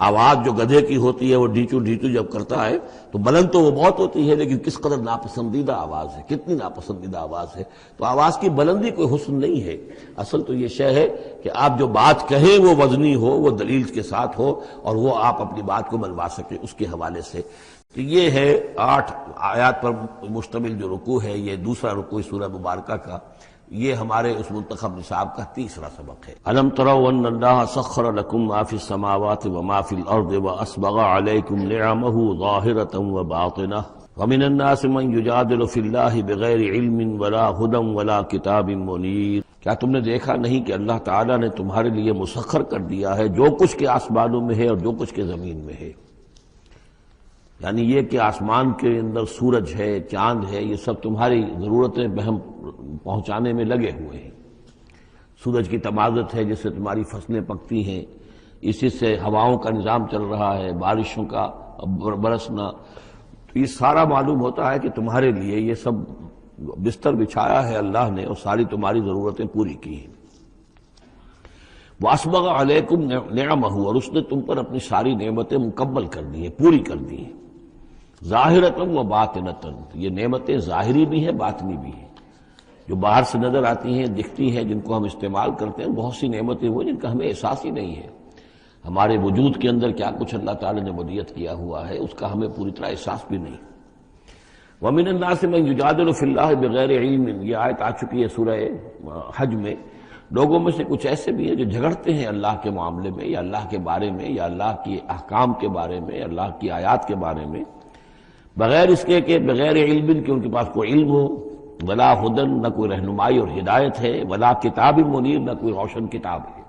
آواز جو گدھے کی ہوتی ہے وہ ڈھیچو ڈھیچو جب کرتا ہے تو بلند تو وہ بہت ہوتی ہے لیکن کس قدر ناپسندیدہ آواز ہے، کتنی ناپسندیدہ آواز ہے. تو آواز کی بلندی کوئی حسن نہیں ہے، اصل تو یہ شے ہے کہ آپ جو بات کہیں وہ وزنی ہو، وہ دلیل کے ساتھ ہو اور وہ آپ اپنی بات کو منوا سکیں اس کے حوالے سے. تو یہ ہے 8 آیات پر مشتمل جو رکوع ہے، یہ دوسرا رکوع سورہ مبارکہ کا، یہ ہمارے اس منتخب نصاب کا تیسرا سبق ہے. الم تروا ان اللہ سخر لکم ما فی السماوات وما فی الارض واسبغ علیکم نعمہ ظاہرۃ وباطنہ ومن الناس من یجادل فی اللہ بغیر علم ولا ہدی ولا کتاب منیر. کیا تم نے دیکھا نہیں کہ اللہ تعالیٰ نے تمہارے لیے مسخر کر دیا ہے جو کچھ کے آسمانوں میں ہے اور جو کچھ کے زمین میں ہے. یعنی یہ کہ آسمان کے اندر سورج ہے، چاند ہے، یہ سب تمہاری ضرورتیں بہم پہنچانے میں لگے ہوئے ہیں. سورج کی تمازت ہے جس سے تمہاری فصلیں پکتی ہیں، اسی سے ہواؤں کا نظام چل رہا ہے، بارشوں کا برسنا. تو یہ سارا معلوم ہوتا ہے کہ تمہارے لیے یہ سب بستر بچھایا ہے اللہ نے اور ساری تمہاری ضرورتیں پوری کی ہیں. وَأَسْبَغَ عَلَيْكُمْ نِعَمَهُ، اور اس نے تم پر اپنی ساری نعمتیں مکمل کر دی ہیں، پوری کر دی ہیں. ظاہرۃ و باطنۃ، یہ نعمتیں ظاہری بھی ہیں باطنی بھی ہیں، جو باہر سے نظر آتی ہیں دکھتی ہیں جن کو ہم استعمال کرتے ہیں. بہت سی نعمتیں وہ جن کا ہمیں احساس ہی نہیں ہے. ہمارے وجود کے اندر کیا کچھ اللہ تعالی نے ودیعت کیا ہوا ہے اس کا ہمیں پوری طرح احساس بھی نہیں. وَمِنَ النَّاسِ مَن يُجَادِلُ فِي اللَّهِ بِغَيْرِ عِلْمٍ، یہ آیت آ چکی ہے سورہ حج میں. لوگوں میں سے کچھ ایسے بھی ہیں جو جھگڑتے ہیں اللہ کے معاملے میں یا اللہ کے بارے میں یا اللہ کے احکام کے بارے میں، اللہ کی آیات کے بارے میں، بغیر اس کے کہ بغیر علم کہ ان کے پاس کوئی علم ہو، ولا ہدن، نہ کوئی رہنمائی اور ہدایت ہے، ولا کتاب منیر، نہ کوئی روشن کتاب ہے.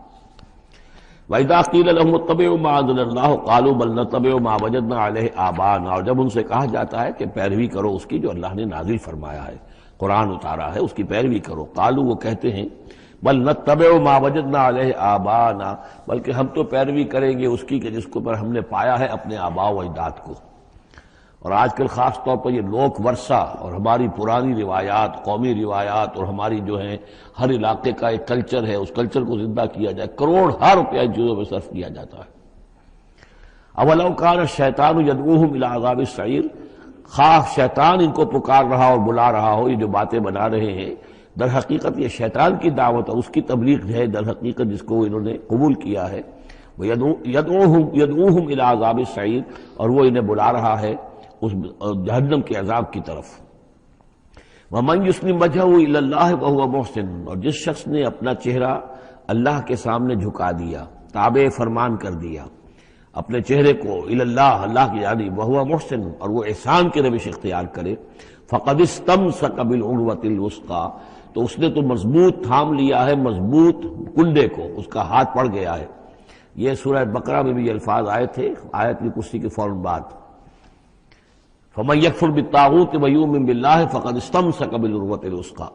وَإِذَا قِيلَ لَهُمُ اتَّبِعُوا مَا أَنزَلَ اللَّهُ قَالُوا بَلْ نَتَّبِعُ مَا وَجَدْنَا عَلَيْهِ آبَاءَنَا، اور جب ان سے کہا جاتا ہے کہ پیروی کرو اس کی جو اللہ نے نازل فرمایا ہے، قرآن اتارا ہے، اس کی پیروی کرو. قالوا، وہ کہتے ہیں، بل نتبع ما وجدنا علیہ آباءنا، بلکہ ہم تو پیروی کریں گے اس کی کہ جس کو پر ہم نے پایا ہے اپنے آباء و اجداد کو. اور آج کل خاص طور پر یہ لوک ورثہ اور ہماری پرانی روایات، قومی روایات اور ہماری جو ہیں ہر علاقے کا ایک کلچر ہے، اس کلچر کو زندہ کیا جائے. کروڑ ہر روپیہ ان چیزوں میں صرف کیا جاتا ہے. اولو کان الشیطان یدعوہم الی عذاب السعیر، خواہ شیطان ان کو پکار رہا اور بلا رہا ہو، یہ جو باتیں بنا رہے ہیں در حقیقت یہ شیطان کی دعوت ہے، اس کی تبلیغ ہے در حقیقت جس کو انہوں نے قبول کیا ہے. یدعوہم الی عذاب السعیر، اور وہ انہیں بلا رہا ہے اس جہنم کے عذاب کی طرف. وَمَن يُسْلِمْ وَجْهَهُ إِلَى اللَّهِ وَهُوَ مُحْسِنٌ، اور جس شخص نے اپنا چہرہ اللہ کے سامنے جھکا دیا، تابع فرمان کر دیا اپنے چہرے کو الی اللہ، اللہ کی جانب، وَهُوَ مُحْسِنٌ، اور وہ احسان کی روش اختیار کرے، فَقَدِ اسْتَمْسَكَ بِالْعُرْوَةِ الْوُثْقَىٰ، تو اس نے تو مضبوط تھام لیا ہے مضبوط کنڈے کو، اس کا ہاتھ پڑ گیا ہے. یہ سورہ بقرہ میں بھی یہ الفاظ آئے تھے آیت الکرسی کے فوراً بعد. فَمَن يَكْفُرْ بِالطَّاغُوتِ وَيُؤْمِن بِاللَّهِ فَقَدِ اسْتَمْسَكَ بِالْعُرْوَةِ الْوُثْقَىٰ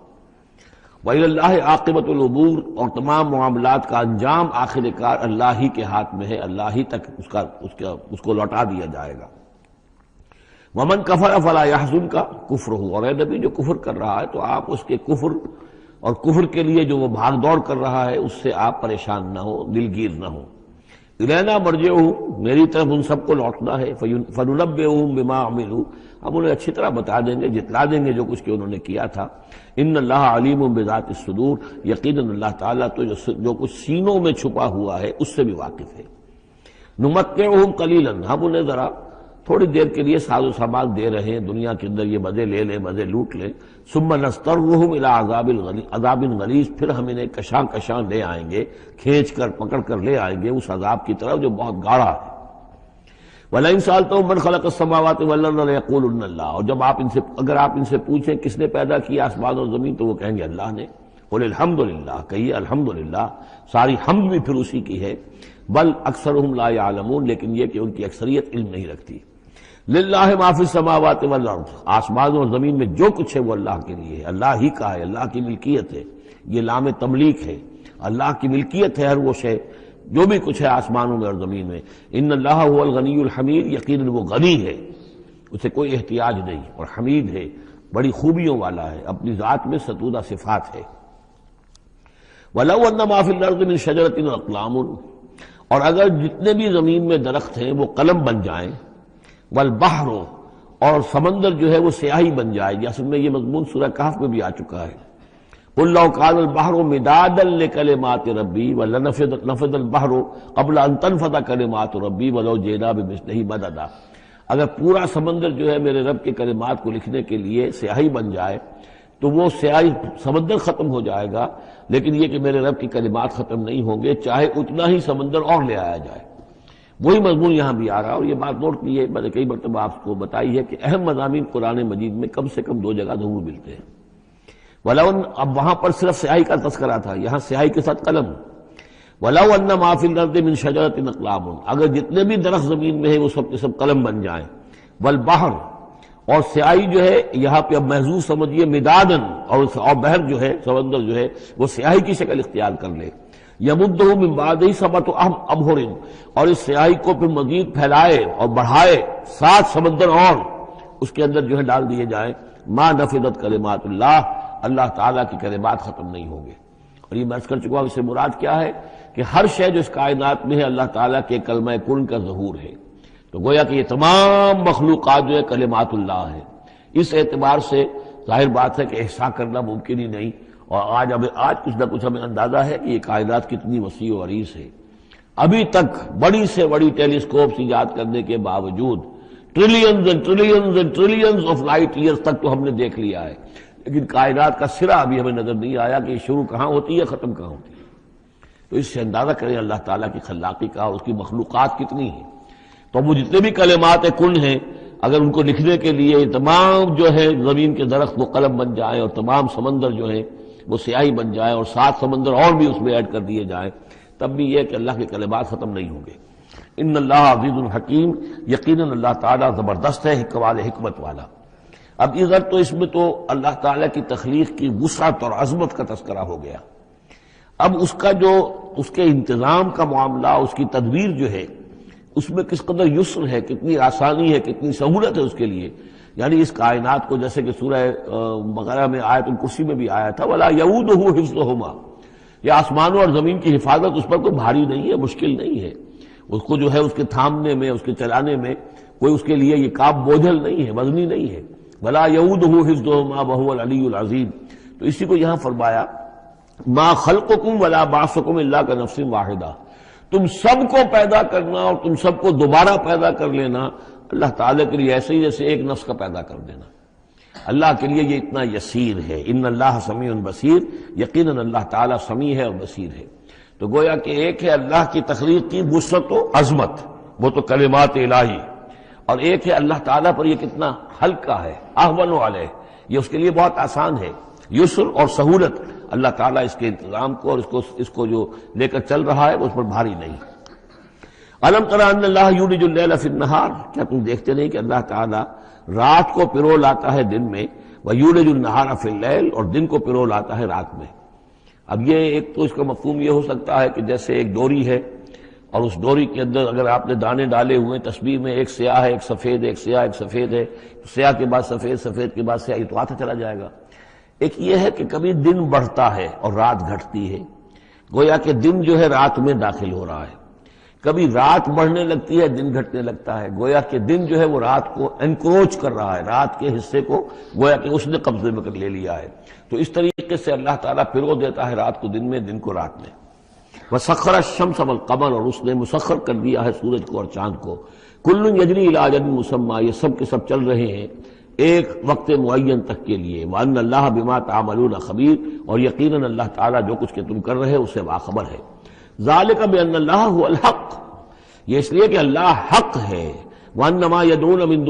وَإِلَى اللَّهِ عَاقِبَةُ الْأُمُورِ، اور تمام معاملات کا انجام آخر کار اللہ ہی کے ہاتھ میں ہے، اللہ ہی تک اس کو لوٹا دیا جائے گا. وَمَن كَفَرَ فَلَا يَحْزُنكَ كُفْرُهُ، اور اے نبی جو کفر کر رہا ہے تو آپ اس کے کفر اور کفر کے لیے جو وہ بھاگ دوڑ کر رہا ہے اس سے آپ پریشان نہ ہو، دلگیر نہ ہو. الینا مرجعہم، میری طرف ان سب کو لوٹنا ہے. فننبئہم بما عملوا، ہم انہیں اچھی طرح بتا دیں گے، جتلا دیں گے جو کچھ کہ انہوں نے کیا تھا. ان اللہ علیم بذات الصدور، یقیناً اللہ تعالیٰ تو جو کچھ سینوں میں چھپا ہوا ہے اس سے بھی واقف ہے. نمتعہم قلیلا، ہم انہیں ذرا تھوڑی دیر کے لیے ساز و سامان دے رہے ہیں، دنیا کے اندر یہ مزے لے لیں، مزے لوٹ لیں. ثم نضطرہم الی عذاب غلیظ، پھر ہم انہیں کشاں کشاں لے آئیں گے، کھینچ کر پکڑ کر لے آئیں گے اس عذاب کی طرف جو بہت گاڑھا ہے. وَلَئِن سَأَلْتَهُم مَّن خَلَقَ السَّمَاوَاتِ وَالْأَرْضَ لَيَقُولُنَّ اللَّهُ، اور جب اگر آپ ان سے پوچھیں کس نے پیدا کیا آسمان اور زمین تو وہ کہیں گے اللہ نے. قُلِ الْحَمْدُلِلَّهِ، کہیے الحمدللہ، ساری حمد بھی پھر اسی کی ہے. بل اکثرہم لا یعلمون، لیکن یہ کہ ان کی اکثریت علم نہیں رکھتی. للہ ما فی السماوات والارض، آسمان اور زمین میں جو کچھ ہے وہ اللہ کے لیے ہے، اللہ ہی کا ہے، اللہ کی ملکیت ہے. یہ لام تملیک ہے، اللہ کی ملکیت ہے ہر وہ شے. جو بھی کچھ ہے آسمانوں میں اور زمین میں. ان اللہ هو الغنی الحمید، یقیناً وہ غنی ہے، اسے کوئی احتیاج نہیں، اور حمید ہے، بڑی خوبیوں والا ہے، اپنی ذات میں ستودہ صفات ہے. وَلَوْ أَنَّ مَا فِي الْأَرْضِ مِنْ شَجَرَةٍ أَقْلَامٌ، اور اگر جتنے بھی زمین میں درخت ہیں وہ قلم بن جائیں، وَالْبَحْرُ، اور سمندر جو ہے وہ سیاہی بن جائے، جیسے میں یہ مضمون سورہ کہف میں بھی آ چکا ہے. قُلْ لَوْ كَانَ الْبَحْرُ مِدَادًا لِكَلِمَاتِ رَبِّي وَلَنَفِدَ الْبَحْرُ قَبْلَ أَن تَنفَدَ كَلِمَاتُ رَبِّي وَلَوْ جِئْنَا بِمِثْلِهِ مَدَدًا. اگر پورا سمندر جو ہے میرے رب کے کلمات کو لکھنے کے لیے سیاہی بن جائے تو وہ سیاہی سمندر ختم ہو جائے گا، لیکن یہ کہ میرے رب کی کلمات ختم نہیں ہوں گے چاہے اتنا ہی سمندر اور لے آیا جائے. وہی مضمون یہاں بھی آ رہا، اور یہ بات نوٹ کی ہے، میں نے کئی مرتبہ آپ کو بتائی ہے کہ اہم مضامین قرآن مجید میں کم سے کم دو جگہ ضرور ملتے ہیں. وَلَوْ، اب وہاں پر صرف سیاہی کا تذکرہ تھا، یہاں سیاہی کے ساتھ قلم. وَلَوْ أَنَّ مَا فِي الْأَرْضِ مِنْ شَجَرَةٍ أَقْلَامٌ، اگر جتنے بھی درخت زمین میں ہیں وہ سب کے سب قلم بن جائیں. وَالْبَحْرُ، اور سیاہی جو ہے یہاں پہ اب محظوظ سمجھیے مدادن، اور بحر جو ہے سمندر جو ہے وہ سیاہی کی شکل اختیار کر لے. یمدہ من بعدہ سبعۃ ابحر، اور اس سیاہی کو پھر مزید پھیلائے اور بڑھائے 7 سمندر اور اس کے اندر جو ہے ڈال دیے جائیں. ما نفدت کلمات اللہ، اللہ تعالیٰ کی کلمات ختم نہیں ہوں گے. اور یہ میں عرض کر چکا ہوں، اس سے مراد کیا ہے کہ ہر شے جو اس کائنات میں ہے اللہ تعالیٰ کے کلمہ کن کا ظہور ہے. تو گویا کہ یہ تمام مخلوقات جو ہے کلمات اللہ ہے. اس اعتبار سے ظاہر بات ہے کہ احصاء کرنا ممکن ہی نہیں، اور آج کچھ نہ کچھ ہمیں اندازہ ہے کہ یہ کائنات کتنی وسیع و عریض ہے. ابھی تک بڑی سے بڑی ٹیلیسکوپس ایجاد کرنے کے باوجود trillions and trillions and trillions of light years تک تو ہم نے دیکھ لیا ہے، لیکن کائنات کا سرا ابھی ہمیں نظر نہیں آیا کہ یہ شروع کہاں ہوتی ہے ختم کہاں ہوتی ہے. تو اس سے اندازہ کریں اللہ تعالیٰ کی خلاقی کا اور اس کی مخلوقات کتنی ہیں. تو وہ جتنے بھی کلمات کن ہیں اگر ان کو لکھنے کے لیے تمام جو ہے زمین کے درخت وہ قلم بن جائیں اور تمام سمندر جو ہیں وہ سیاہی بن جائیں اور 7 سمندر اور بھی اس میں ایڈ کر دیے جائیں، تب بھی یہ کہ اللہ کے کلمات ختم نہیں ہوں گے. ان اللہ عزیز الحکیم، یقیناً اللہ تعالیٰ زبردست ہے، حکمت والا. اب ادھر تو اس میں تو اللہ تعالیٰ کی تخلیق کی وسعت اور عظمت کا تذکرہ ہو گیا. اب اس کا جو اس کے انتظام کا معاملہ، اس کی تدبیر جو ہے اس میں کس قدر یسر ہے، کتنی آسانی ہے، کتنی سہولت ہے اس کے لیے. یعنی اس کائنات کو جیسے کہ سورہ بقرہ میں آیت الکرسی میں بھی آیا تھا وَلَا يَئُودُهُ حِفْظُهُمَا، یہ آسمانوں اور زمین کی حفاظت اس پر کوئی بھاری نہیں ہے، مشکل نہیں ہے. اس کو جو ہے اس کے تھامنے میں، اس کے چلانے میں کوئی اس کے لیے یہ کام بوجھل نہیں ہے، وزنی نہیں ہے. وَلَا يَئُودُهُ حِفْظُهُمَا وَهُوَ الْعَلِيُّ الْعَظِيمُ. تو اسی کو یہاں فرمایا مَا خَلْقُكُمْ وَلَا بَعْثُكُمْ إِلَّا كَنَفْسٍ وَاحِدَةٍ، تم سب کو پیدا کرنا اور تم سب کو دوبارہ پیدا کر لینا اللہ تعالیٰ کے لیے ایسے ہی جیسے ایک نفس کا پیدا کر دینا. اللہ کے لیے یہ اتنا یسیر ہے. ان اللہ سمیع بصیر، یقیناً اللہ تعالیٰ سمیع ہے اور بصیر ہے. تو گویا کہ ایک ہے اللہ کی تخلیق کی وسعت و عظمت، وہ تو کلمات الہی، اور ایک ہے اللہ تعالیٰ پر یہ کتنا ہلکا ہے، اہون علیہ، یہ اس کے لیے بہت آسان ہے. یسر اور سہولت اللہ تعالیٰ اس کے انتظام کو اور اس کو جو لے کر چل رہا ہے وہ اس پر بھاری نہیں. الم تر ان اللہ یولج اللیل فی النہار، کیا تم دیکھتے نہیں کہ اللہ تعالیٰ رات کو پرو لاتا ہے دن میں، ویولج النہار فی اللیل، اور دن کو پرو لاتا ہے رات میں. اب یہ ایک تو اس کا مفہوم یہ ہو سکتا ہے کہ جیسے ایک ڈوری ہے اور اس ڈوری کے اندر اگر آپ نے دانے ڈالے ہوئے تسبیح میں، ایک سیاہ ہے ایک سفید ہے، ایک سیاہ ایک سفید ہے، سیاہ کے بعد سفید، سفید کے بعد سیاہ، یہ تو آتا چلا جائے گا. ایک یہ ہے کہ کبھی دن بڑھتا ہے اور رات گھٹتی ہے، گویا کہ دن جو ہے رات میں داخل ہو رہا ہے. کبھی رات بڑھنے لگتی ہے دن گھٹنے لگتا ہے، گویا کہ دن جو ہے وہ رات کو انکروچ کر رہا ہے، رات کے حصے کو گویا کہ اس نے قبضے میں کر لے لیا ہے. تو اس طریقے سے اللہ تعالیٰ پرو دیتا ہے رات کو دن میں، دن کو رات میں. وَسَخَّرَ الشَّمْسَ وَالْقَمَرَ، اور اس نے مسخر کر دیا ہے سورج کو اور چاند کو. كُلٌّ يَجْرِي إِلَىٰ أَجَلٍ مُّسَمًّى، یہ سب کے سب چل رہے ہیں ایک وقت معین تک کے لیے. وَأَنَّ اللَّهَ بِمَا تَعْمَلُونَ خَبِيرٌ، اور یقیناً اللہ تعالیٰ جو کچھ کہ تم کر رہے اسے باخبر ہے. ذَلِكَ بِأَنَّ اللَّهَ هُوَ الْحَقُّ، یہ اس لیے کہ اللہ حق ہے. وَأَنَّ مَا يَدْعُونَ مِن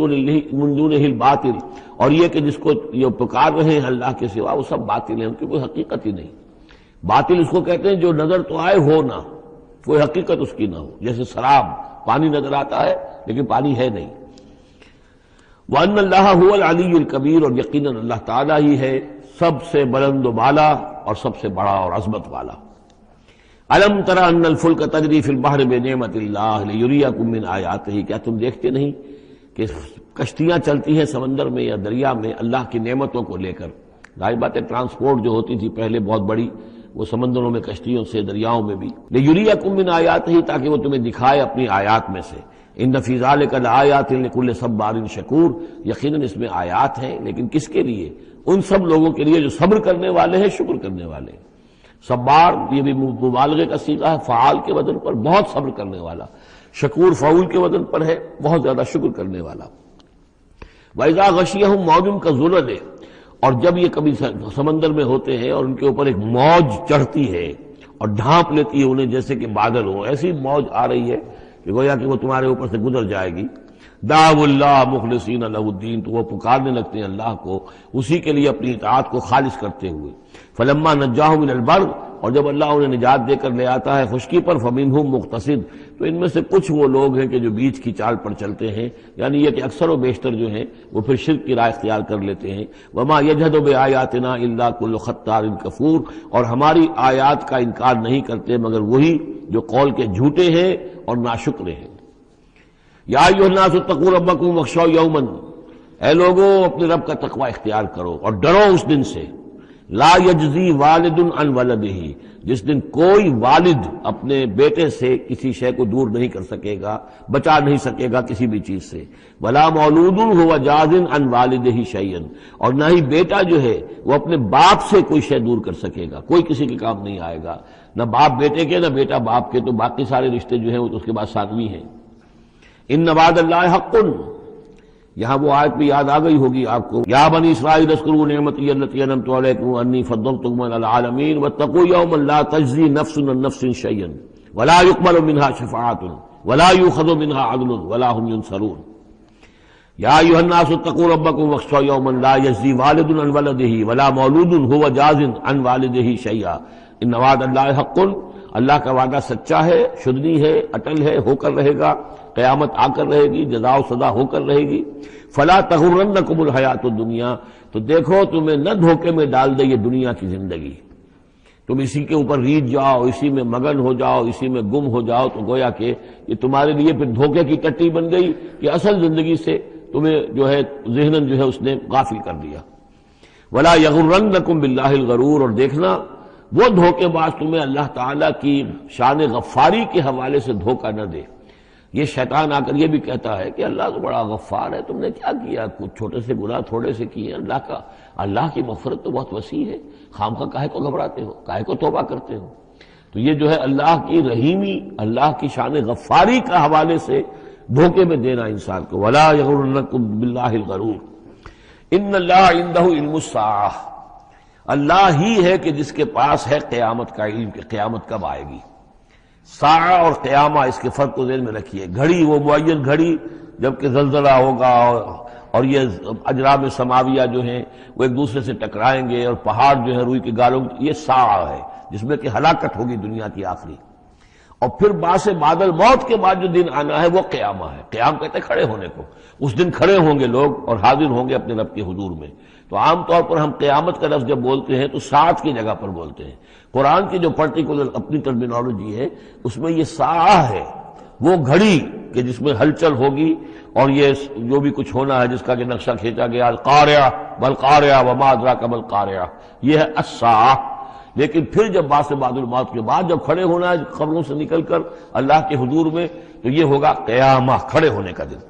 دُونِهِ الْبَاطِلُ، اور یہ کہ جس کو یہ پکار رہے ہیں اللہ کے سوا وہ سب باطل ہیں، ان کی کوئی حقیقت ہی نہیں. باطل اس کو کہتے ہیں جو نظر تو آئے ہو نہ، کوئی حقیقت اس کی نہ ہو. جیسے شراب، پانی نظر آتا ہے لیکن پانی ہے نہیں. وَأَنَّ اللَّهَ هُوَ الْعَلِيُّ الْكَبِيرُ، اور یقیناً اللہ تعالیٰ ہی ہے سب سے بلند و بالا اور سب سے بڑا اور عظمت والا. الم تر ان الفلک تجری فی البحر بنعمت اللہ لیریکم من آیاتہ، کیا تم دیکھتے نہیں کہ کشتیاں چلتی ہیں سمندر میں یا دریا میں اللہ کی نعمتوں کو لے کر؟ ظاہر بات ہے ٹرانسپورٹ جو ہوتی تھی پہلے بہت بڑی، وہ سمندروں میں کشتیوں سے، دریاؤں میں بھی، لیریکم من آیاتہ، تاکہ وہ تمہیں دکھائے اپنی آیات میں سے۔ ان فی ذلک لآیات لکل صبار شکور، یقیناً اس میں آیات ہیں، لیکن کس کے لیے؟ ان سب لوگوں کے لیے جو صبر کرنے والے ہیں، شکر کرنے والے ہیں۔ صبار یہ بھی مبالغے کا صیغہ ہے، فعال کے وزن پر، بہت صبر کرنے والا۔ شکور فعول کے وزن پر ہے، بہت زیادہ شکر کرنے والا۔ وَإِذَا غَشِيَهُم مَّوْجٌ كَالظُّلَلِ، اور جب یہ کبھی سمندر میں ہوتے ہیں اور ان کے اوپر ایک موج چڑھتی ہے اور ڈھانپ لیتی ہے انہیں جیسے کہ بادل ہو، ایسی موج آ رہی ہے کہ گویا کہ وہ تمہارے اوپر سے گزر جائے گی۔ دعوا اللہ مخلصین لہ الدین، تو وہ پکارنے لگتے ہیں اللہ کو اسی کے لیے اپنی اطاعت کو خالص کرتے ہوئے۔ فلما نجاہم من البر، اور جب اللہ انہیں نجات دے کر لے آتا ہے خشکی پر، فمنہم مقتصد، تو ان میں سے کچھ وہ لوگ ہیں کہ جو بیچ کی چال پر چلتے ہیں، یعنی یہ کہ اکثر و بیشتر جو ہیں وہ پھر شرک کی راہ اختیار کر لیتے ہیں۔ وما یجحد بآیاتنا الا کل ختار کفور، اور ہماری آیات کا انکار نہیں کرتے مگر وہی جو قول کے جھوٹے ہیں اور ناشکر ہیں۔ یا ایھا الناس اتقوا ربکم واخشوا یوما، اے لوگو اپنے رب کا تقوی اختیار کرو اور ڈرو اس دن سے، لا یجزی والد عن ولدہ، جس دن کوئی والد اپنے بیٹے سے کسی شے کو دور نہیں کر سکے گا، بچا نہیں سکے گا کسی بھی چیز سے، ولا مولود هو جاز عن والدہ شیئا، اور نہ ہی بیٹا جو ہے وہ اپنے باپ سے کوئی شے دور کر سکے گا، کوئی کسی کے کام نہیں آئے گا، نہ باپ بیٹے کے نہ بیٹا باپ کے، تو باقی سارے رشتے جو ہیں وہ اس کے بعد ثانوی ہیں۔ ان وعد اللہ حق، یہاں وہ آیت بھی یاد آ گئی ہوگی آپ کو، یا بنی اسرائیل اذکروا نعمتی التی انعمت علیکم انی فضلتکم علی العالمین واتقوا یوما لا تجزی نفس عن نفس شیئا ولا یقبل منها شفاعۃ ولا یؤخذ منها عدل ولا هم ينصرون۔ یا ایھا الناس اتقوا ربکم واخشوا یوما لا یجزی والد عن ولدہ ولا مولود هو جاز عن والدہ شیئا ان وعد اللہ حق، اللہ کا وعدہ سچا ہے، شدنی ہے، اٹل ہے، ہو کر رہے گا، قیامت آ کر رہے گی، جزا و سزا ہو کر رہے گی۔ فلا تغرنکم الحیات الدنیا، تو دیکھو تمہیں نہ دھوکے میں ڈال دے یہ دنیا کی زندگی، تم اسی کے اوپر ریجھ جاؤ، اسی میں مگن ہو جاؤ، اسی میں گم ہو جاؤ، تو گویا کہ یہ تمہارے لیے پھر دھوکے کی ٹٹی بن گئی کہ اصل زندگی سے تمہیں جو ہے ذہناً جو ہے اس نے غافل کر دیا۔ ولا یغرنکم باللہ الغرور، اور دیکھنا وہ دھوکے باز تمہیں اللہ تعالیٰ کی شان غفاری کے حوالے سے دھوکہ نہ دے۔ یہ شیطان آ کر یہ بھی کہتا ہے کہ اللہ تو بڑا غفار ہے، تم نے کیا کیا، کچھ چھوٹے سے گناہ تھوڑے سے کیے، اللہ کی مغفرت تو بہت وسیع ہے، خامخواہ کاہے کو گھبراتے ہو، کاہے کو توبہ کرتے ہو۔ تو یہ جو ہے اللہ کی رحیمی، اللہ کی شان غفاری کا حوالے سے دھوکے میں دینا انسان کو۔ ولا یغرنکم باللہ الغرور ان اللہ عندہ علم الساعہ، اللہ ہی ہے کہ جس کے پاس ہے قیامت کا علم کہ قیامت کب آئے گی۔ ساعہ اور قیامہ، اس کے فرق کو ذہن میں رکھیے۔ گھڑی وہ معین گھڑی جبکہ زلزلہ ہوگا اور یہ اجرام سماویہ جو ہیں وہ ایک دوسرے سے ٹکرائیں گے اور پہاڑ جو ہے روئی کے گالوں، یہ ساعہ ہے جس میں کہ ہلاکت ہوگی دنیا کی آخری۔ اور پھر باعث بادل موت کے بعد جو دن آنا ہے وہ قیامہ ہے۔ قیام کہتے ہیں کھڑے ہونے کو، اس دن کھڑے ہوں گے لوگ اور حاضر ہوں گے اپنے رب کے حضور میں۔ تو عام طور پر ہم قیامت کا لفظ جب بولتے ہیں تو ساعت کی جگہ پر بولتے ہیں۔ قرآن کی جو پرٹیکولر اپنی ٹرمینالوجی ہے اس میں یہ ساعہ ہے، وہ گھڑی کہ جس میں ہلچل ہوگی اور یہ جو بھی کچھ ہونا ہے جس کا کہ نقشہ کھینچا گیا، القاریہ والقاریہ وما ادراک ما القاریہ، یہ ہے الساعہ۔ لیکن پھر جب بعث بعد الموت کے بعد جب کھڑے ہونا ہے قبروں سے نکل کر اللہ کے حضور میں، تو یہ ہوگا قیامہ، کھڑے ہونے کا دن۔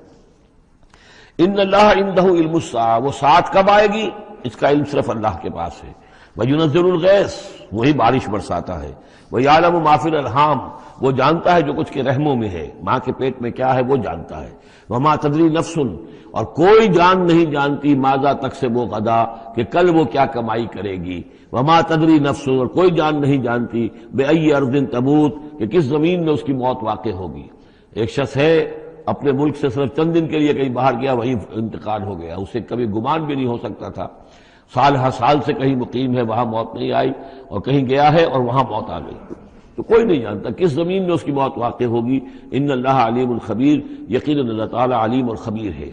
ان اللہ عندہ علم الساعہ، وہ ساعت کب آئے گی اس کا علم صرف اللہ کے پاس ہے۔ وَيُنَزِّلُ الْغَيْثَ، وہی بارش برساتا ہے۔ وَيَعْلَمُ مَا فِي الْأَرْحَامِ، وہ جانتا ہے جو کچھ کے رحموں میں ہے، ماں کے پیٹ میں کیا ہے وہ جانتا ہے۔ وَمَا تَدْرِي نَفْسٌ، اور کوئی جان نہیں جانتی ماذا تکسب غدا، کہ کل وہ کیا کمائی کرے گی۔ وَمَا تَدْرِي نَفْسٌ، اور کوئی جان نہیں جانتی بِأَيِّ أَرْضٍ تَمُوتُ، کہ کس زمین میں اس کی موت واقع ہوگی۔ ایک شخص ہے اپنے ملک سے صرف چند دن کے لیے کہیں باہر گیا، وہیں انتقال ہو گیا، اسے کبھی گمان بھی نہیں ہو سکتا تھا۔ سال ہر سال سے کہیں مقیم ہے، وہاں موت نہیں آئی، اور کہیں گیا ہے اور وہاں موت آ گئی۔ تو کوئی نہیں جانتا کس زمین میں اس کی موت واقع ہوگی۔ ان اللہ علیم الخبیر، یقیناً اللہ تعالیٰ علیم اور خبیر ہے۔